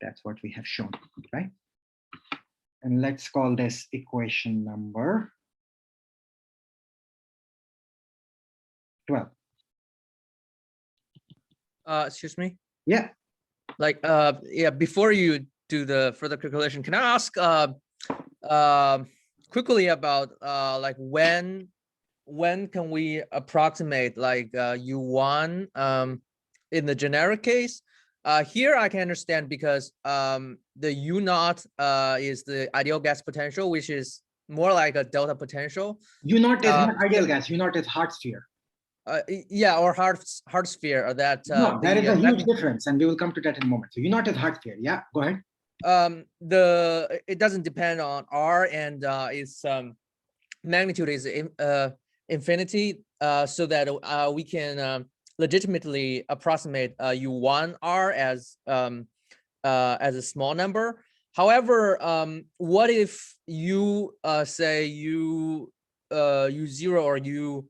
That's what we have shown, right? And let's call this equation number 12. Excuse me. Yeah. Like, yeah, before you do the further calculation, can I ask quickly about like when can we approximate like U1 in the generic case? Here I can understand because the U naught is the ideal gas potential, which is more like a delta potential. U naught is not ideal gas. U naught is hard sphere. Yeah, or hard sphere. That no, there is a huge difference, and we will come to that in a moment. So U naught is hard sphere. Yeah, go ahead. It doesn't depend on R, and its magnitude is infinity. so that we can legitimately approximate U1R as a small number. However, what if you say U0 or U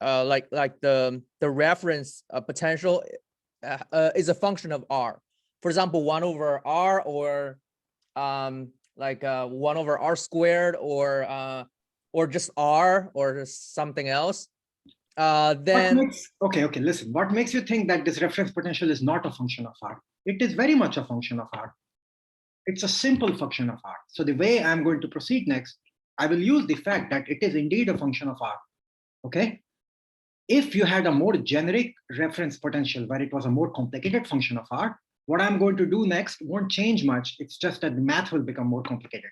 like the reference potential is a function of R. For example, 1 over R, or like 1 over R squared, or just R, or something else. Then okay, listen, what makes you think that this reference potential is not a function of R? It is very much a function of R. It's a simple function of R. So the way I'm going to proceed next, I will use the fact that it is indeed a function of R, okay? If you had a more generic reference potential where it was a more complicated function of R, what I'm going to do next won't change much. It's just that the math will become more complicated.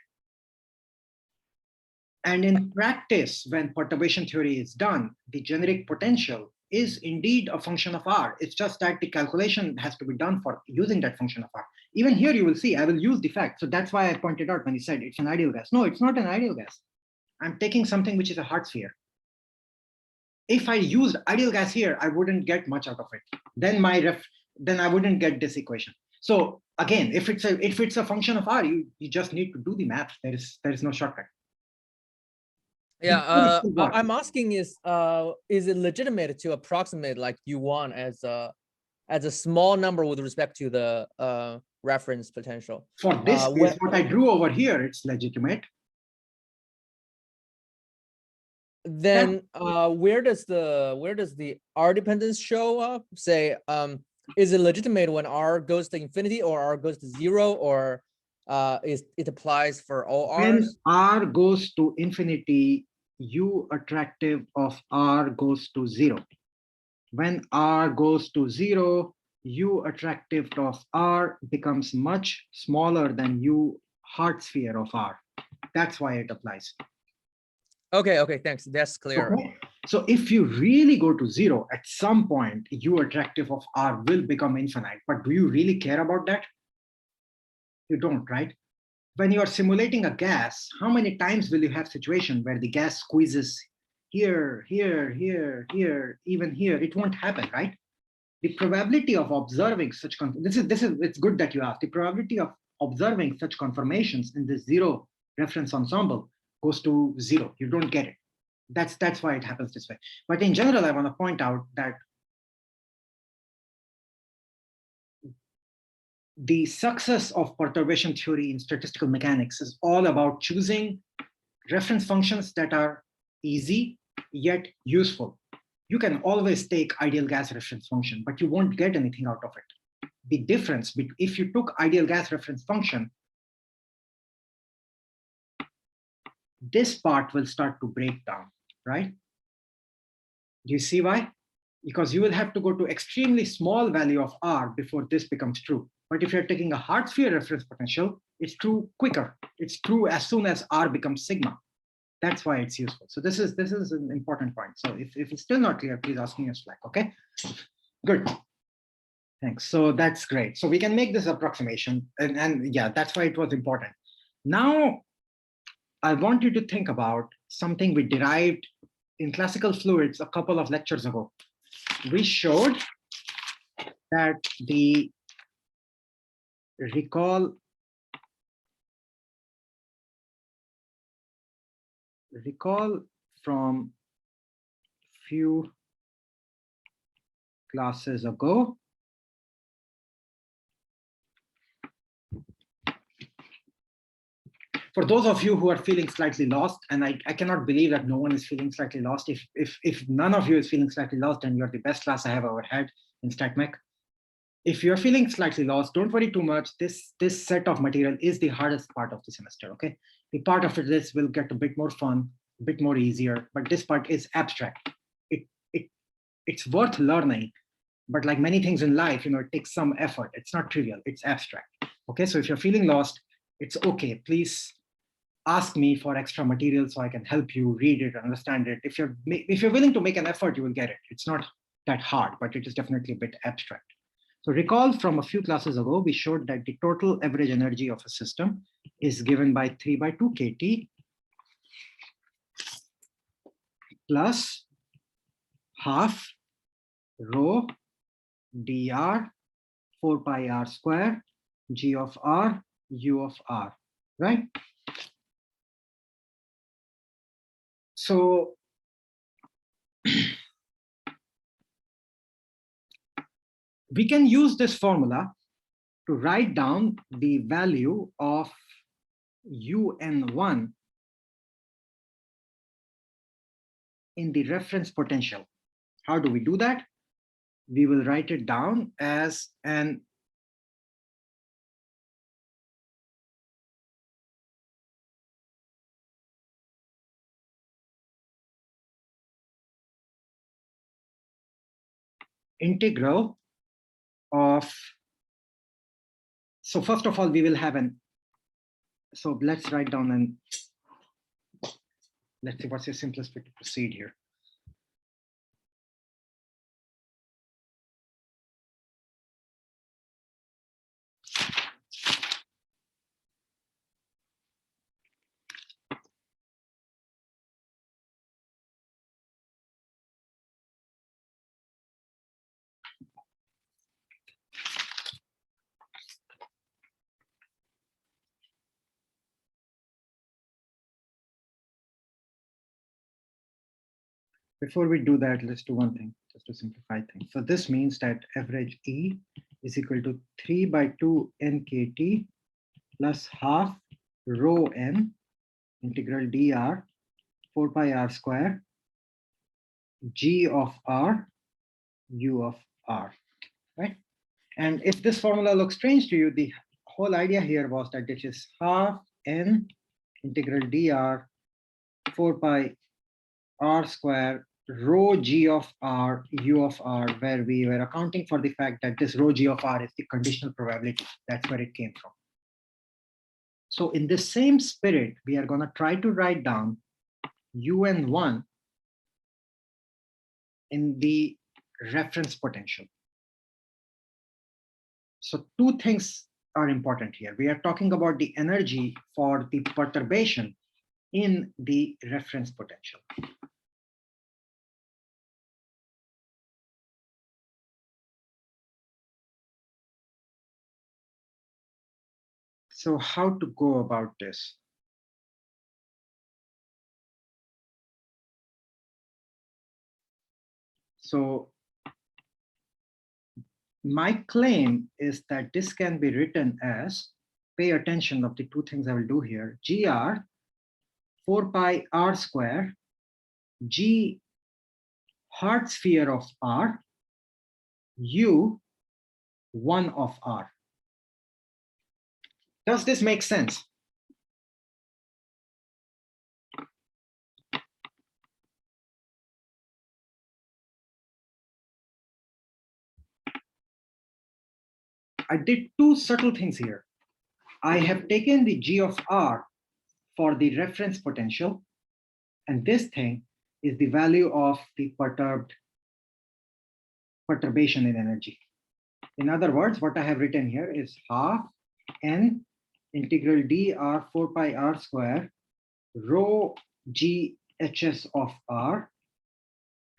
And in practice, when perturbation theory is done, the generic potential is indeed a function of R. It's just that the calculation has to be done for using that function of R. Even here, you will see, I will use the fact. So that's why I pointed out when he said it's an ideal gas. No, it's not an ideal gas. I'm taking something which is a hard sphere. If I used ideal gas here, I wouldn't get much out of it. Then then I wouldn't get this equation. So again, if it's a function of R, you just need to do the math. There is no shortcut. Yeah, I'm asking is it legitimate to approximate like U1 as a small number with respect to the reference potential? For this case, what I drew over here, it's legitimate. Then where does the R dependence show up? Say, is it legitimate when R goes to infinity, or R goes to 0, or it applies for all R's? When R goes to infinity, U attractive of R goes to 0. When R goes to 0, U attractive of R becomes much smaller than U hard sphere of R. That's why it applies. Okay, thanks. That's clear. Okay. So if you really go to 0, at some point, U attractive of R will become infinite. But do you really care about that? You don't, right? When you are simulating a gas, how many times will you have situation where the gas squeezes here, here, here, here, even here? It won't happen, right? The probability of observing such it's good that you asked. The probability of observing such conformations in this 0 reference ensemble goes to 0. You don't get it. That's why it happens this way. But in general, I want to point out that the success of perturbation theory in statistical mechanics is all about choosing reference functions that are easy yet useful. You can always take ideal gas reference function, but you won't get anything out of it. The difference, if you took ideal gas reference function, this part will start to break down, right? Do you see why? Because you will have to go to extremely small value of R before this becomes true. But if you're taking a hard sphere reference potential, it's true quicker. It's true as soon as R becomes sigma. That's why it's useful. So this is an important point. So if it's still not clear, please ask me a Slack, okay? Good. Thanks. So that's great. So we can make this approximation. And yeah, that's why it was important. Now, I want you to think about something we derived in classical fluids a couple of lectures ago. We showed that the recall from few classes ago, for those of you who are feeling slightly lost, and I cannot believe that no one is feeling slightly lost. If none of you is feeling slightly lost, then you're the best class I have ever had in StatMech. If you're feeling slightly lost, don't worry too much. This set of material is the hardest part of the semester, okay? The part after this will get a bit more fun, a bit more easier, but this part is abstract. It's worth learning, but like many things in life, it takes some effort. It's not trivial, it's abstract, okay? So if you're feeling lost, it's okay. Please ask me for extra material so I can help you read it, understand it. If you're willing to make an effort, you will get it. It's not that hard, but it is definitely a bit abstract. So recall from a few classes ago, we showed that the total average energy of a system is given by 3/2 kT plus half rho dr 4 pi r square g of r u of r, right? So we can use this formula to write down the value of UN1 in the reference potential. How do we do that? We will write it down as an integral of, so first of all, we will have an, so let's write down an, let's see what's the simplest way to proceed here. Before we do that, let's do one thing, just to simplify things. So this means that average E is equal to 3 by 2 nkt plus half rho n integral dr 4 pi r square g of r u of r, right? And if this formula looks strange to you, the whole idea here was that this is half n integral dr 4 pi r square rho g of r u of r, where we were accounting for the fact that this rho g of r is the conditional probability. That's where it came from. So in the same spirit, we are going to try to write down UN1 in the reference potential. So two things are important here. We are talking about the energy for the perturbation in the reference potential. So how to go about this? So my claim is that this can be written as, pay attention of the two things I will do here, gr 4 pi r square g hard sphere of r u 1 of r. Does this make sense? I did two subtle things here. I have taken the g of r for the reference potential, and this thing is the value of the perturbation in energy. In other words, what I have written here is half n integral dr 4 pi r square rho g hs of r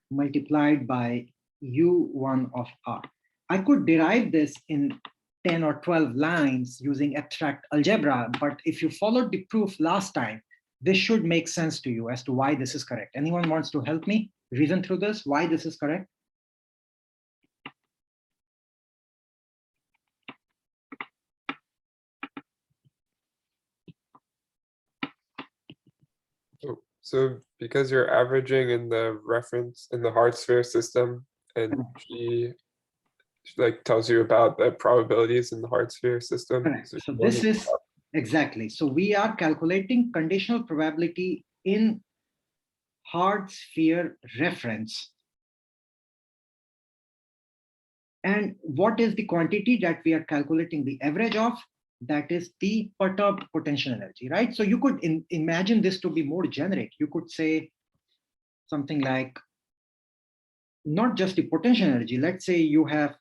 multiplied by u1 of r. I could derive this in 10 or 12 lines using abstract algebra, but if you followed the proof last time, this should make sense to you as to why this is correct. Anyone wants to help me reason through this, why this is correct? So because you're averaging in the reference in the hard sphere system, and G like tells you about the probabilities in the hard sphere system. Correct. So this is exactly. So we are calculating conditional probability in hard sphere reference. And what is the quantity that we are calculating the average of? That is the perturbed potential energy, right? So you could imagine this to be more generic. You could say something like, not just the potential energy, let's say you have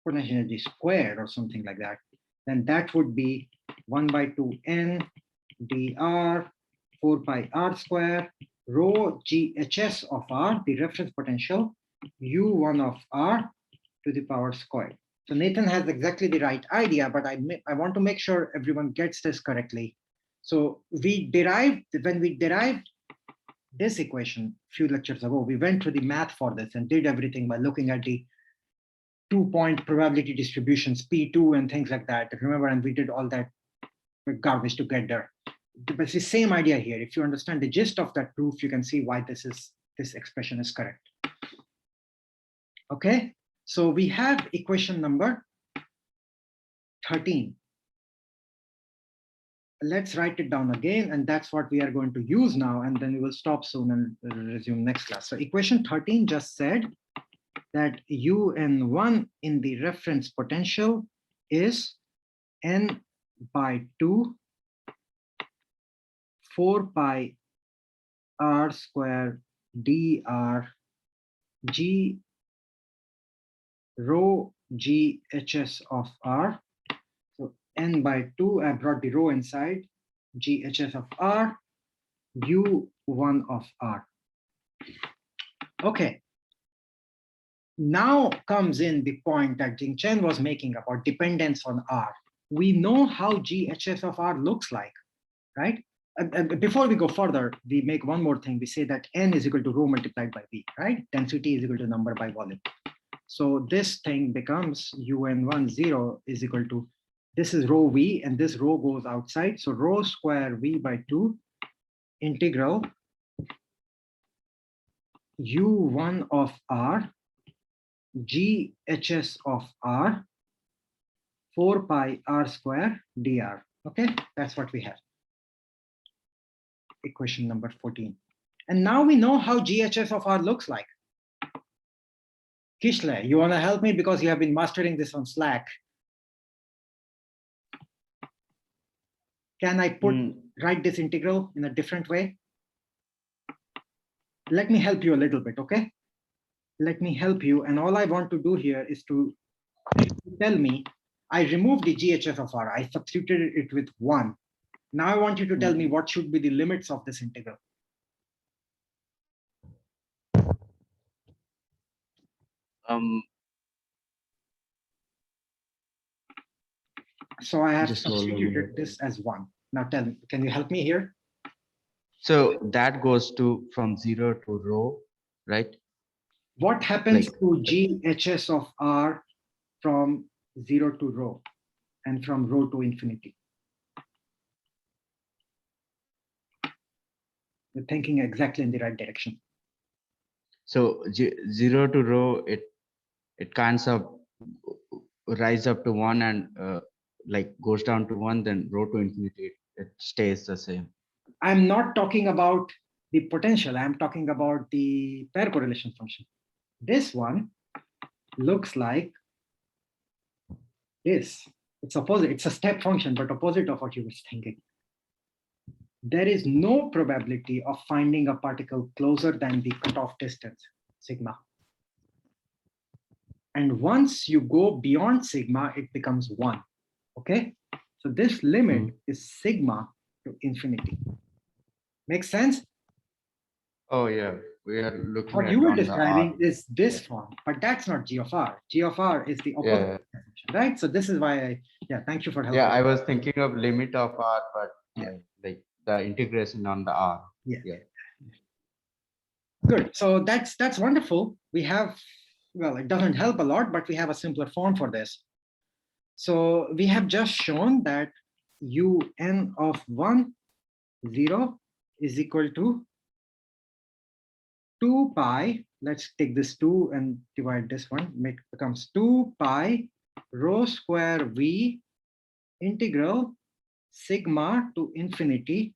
potential energy squared or something like that, then that would be 1 by 2 n dr 4 pi r square rho GHS of R, the reference potential, U1 of R to the power squared. So Nathan has exactly the right idea, but I want to make sure everyone gets this correctly. So when we derived this equation a few lectures ago, we went through the math for this and did everything by looking at the 2-point probability distributions, P2 and things like that. Remember, and we did all that garbage to get there. But it's the same idea here. If you understand the gist of that proof, you can see why this expression is correct. Okay, so we have equation number 13. Let's write it down again, and that's what we are going to use now, and then we will stop soon and resume next class. So equation 13 just said that UN1 in the reference potential is n by 2 4 pi r square dr g rho GHS of R. So n by 2, I brought the rho inside, GHS of R, U1 of R. Okay. Now comes in the point that Jing Chen was making about dependence on R. We know how GHS of R looks like, right? Before we go further, we make one more thing. We say that N is equal to rho multiplied by V, right? Density is equal to number by volume. So this thing becomes UN10 is equal to, this is rho V, and this rho goes outside. So rho square V by 2 integral U1 of R GHS of R 4 pi R square dr. Okay, that's what we have. Equation number 14. And now we know how GHS of R looks like. Kishle, you want to help me because you have been mastering this on Slack. Can I write this integral in a different way? Let me help you a little bit, okay? Let me help you. And all I want to do here is to tell me, I removed the GHS of R. I substituted it with 1. Now I want you to tell me what should be the limits of this integral. So I have Just hold on a substituted minute. this as 1. Now tell me, can you help me here? So that goes to from 0 to rho, right? What happens Like- to GHS of R from 0 to rho and from rho to infinity? You're thinking exactly in the right direction. So 0 to rho, it kinds of rise up to 1 and like goes down to 1, then rho to infinity, it stays the same. I'm not talking about the potential. I'm talking about the pair correlation function. This one looks like this. It's opposite. It's a step function, but opposite of what you were thinking. There is no probability of finding a particle closer than the cutoff distance, sigma. And once you go beyond sigma, it becomes 1. Okay? So this limit is sigma to infinity. Makes sense? Oh yeah, we are looking What at you were on the describing R. is this form, but that's not G of R. G of R is the opposite function, right? So this is why thank you for helping. Yeah, I was thinking of limit of R, but like the integration on the R. Yeah. Good. So that's wonderful. We have, well, it doesn't help a lot, but we have a simpler form for this. So we have just shown that UN of 1, 0 is equal to 2 pi. Let's take this 2 and divide this one. Becomes 2 pi rho square V integral sigma to infinity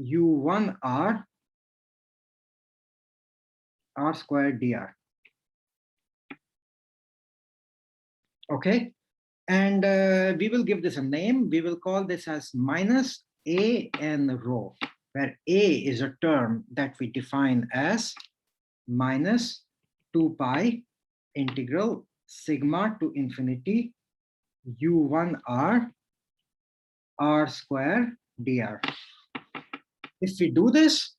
U1 R square dr. Okay, and we will give this a name. We will call this as minus AN rho, where A is a term that we define as minus 2 pi integral sigma to infinity U1 R square dr. If we do this,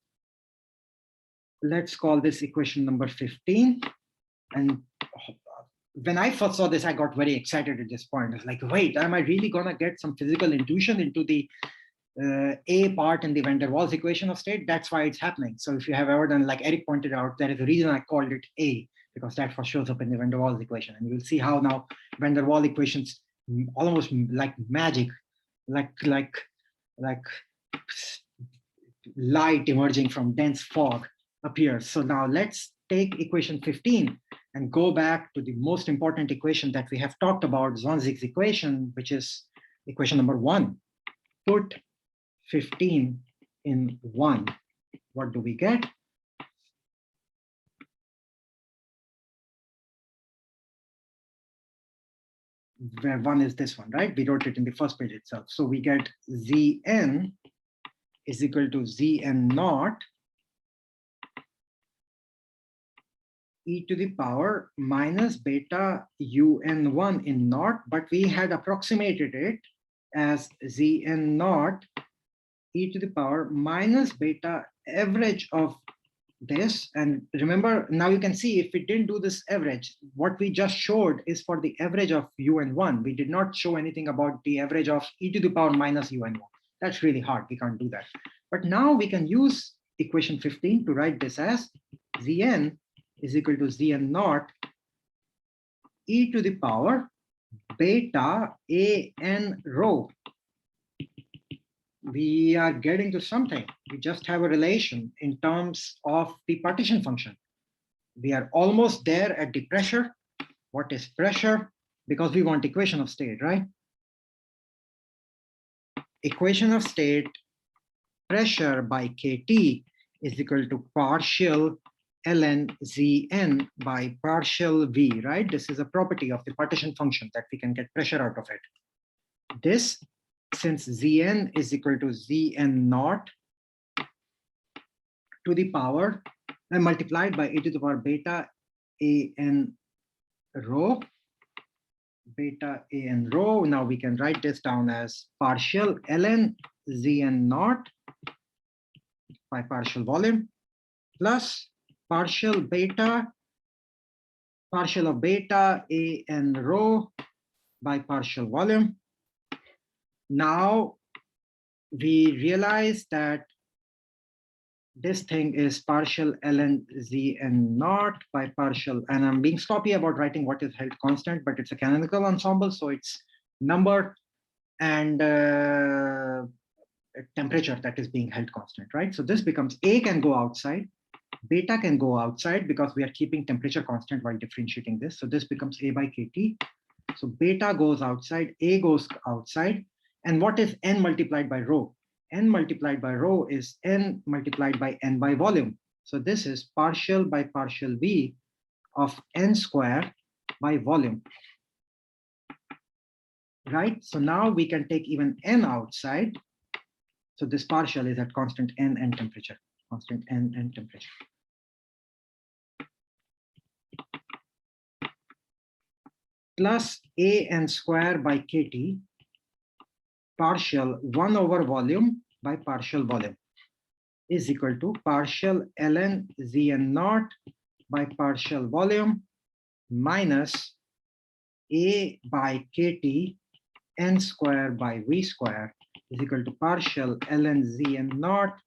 let's call this equation number 15. And when I first saw this, I got very excited at this point. I was like, wait, am I really gonna get some physical intuition into the A part in the van der Waals equation of state? That's why it's happening. So if you have ever done, like Eric pointed out, there is a reason I called it A, because that first shows up in the van der Waals equation. And you'll see how now van der Waals equations almost like magic, like light emerging from dense fog appears. So now let's take equation 15 and go back to the most important equation that we have talked about, Zonzig's equation, which is equation number 1. Put 15 in 1. What do we get? Where 1 is this one, right? We wrote it in the first page itself. So we get Zn is equal to Zn naught e to the power minus beta un1 in naught, but we had approximated it as Zn naught e to the power minus beta average of this. And remember, now you can see if we didn't do this average, what we just showed is for the average of un1. We did not show anything about the average of e to the power minus un1. That's really hard, we can't do that. But now we can use equation 15 to write this as Zn is equal to Zn naught e to the power beta an rho. We are getting to something. We just have a relation in terms of the partition function. We are almost there at the pressure. What is pressure? Because we want equation of state, right? Equation of state, pressure by kT is equal to partial ln Zn by partial V, right? This is a property of the partition function that we can get pressure out of it. This, since Zn is equal to Zn naught to the power and multiplied by e to the power beta an rho, now we can write this down as partial ln Zn naught by partial volume plus partial of beta an rho by partial volume. Now we realize that this thing is partial ln Zn naught by partial, and I'm being sloppy about writing what is held constant, but it's a canonical ensemble, so it's number and temperature that is being held constant, right? So this becomes A can go outside, beta can go outside because we are keeping temperature constant while differentiating this. So this becomes A by kT. So beta goes outside, A goes outside. And what is n multiplied by rho? N multiplied by rho is n multiplied by n by volume. So this is partial by partial V of n square by volume. Right? So now we can take even n outside. So this partial is at constant n and temperature, constant n and temperature. Plus an square by kT, partial 1 over volume by partial volume is equal to partial ln Zn naught by partial volume minus A by kT n square by V square is equal to partial ln Zn naught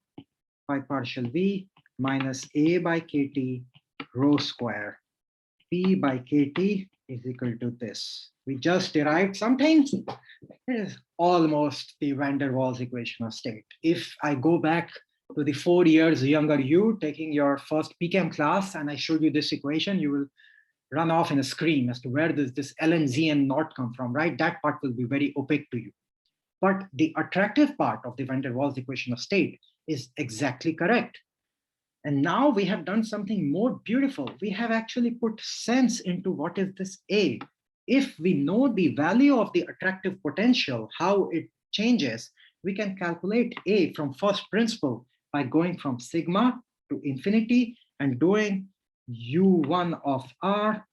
by partial V minus A by kT rho square. P by kT is equal to this. We just derived something. It is almost the van der Waals equation of state. If I go back to the 4 years younger you taking your first PChem class and I showed you this equation, you will run off in a scream as to where does this ln Zn naught come from, right? That part will be very opaque to you. But the attractive part of the van der Waals equation of state is exactly correct. And now we have done something more beautiful. We have actually put sense into what is this A. If we know the value of the attractive potential, how it changes, we can calculate A from first principle by going from sigma to infinity and doing U1 of R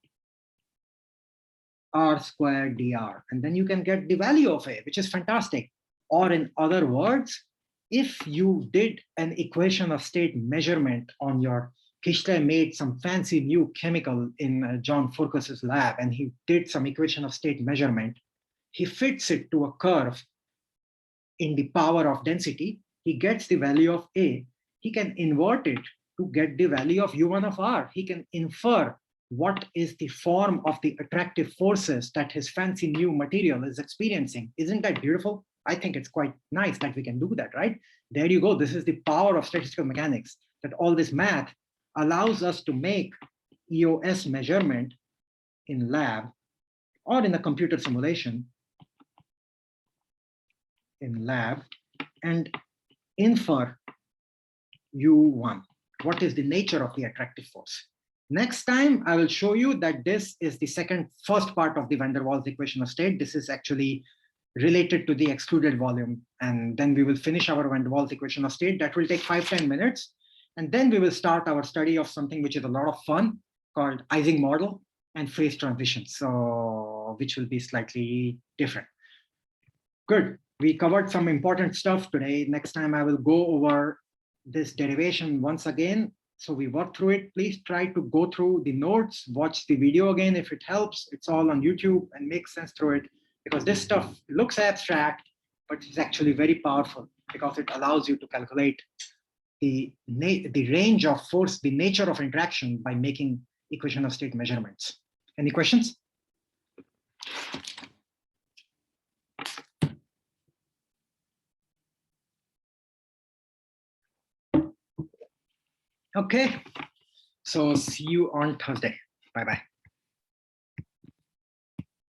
squared dr. And then you can get the value of A, which is fantastic. Or in other words, if you did an equation of state measurement on your, Kishta made some fancy new chemical in John Forcas's lab, and he did some equation of state measurement. He fits it to a curve in the power of density. He gets the value of A. He can invert it to get the value of U1 of R. He can infer what is the form of the attractive forces that his fancy new material is experiencing. Isn't that beautiful? I think it's quite nice that we can do that, right? There you go. This is the power of statistical mechanics, that all this math allows us to make EOS measurement in lab or in a computer simulation in lab and infer U1. What is the nature of the attractive force? Next time, I will show you that this is the first part of the van der Waals equation of state. This is actually related to the excluded volume. And then we will finish our van der Waals equation of state. That will take 5-10 minutes. And then we will start our study of something which is a lot of fun called Ising model and phase transition. So which will be slightly different. Good. We covered some important stuff today. Next time I will go over this derivation once again. So we work through it. Please try to go through the notes, watch the video again if it helps. It's all on YouTube and make sense through it, because this stuff looks abstract, but it's actually very powerful because it allows you to calculate the range of force, the nature of interaction by making equation of state measurements. Any questions? Okay, so see you on Thursday. Bye-bye.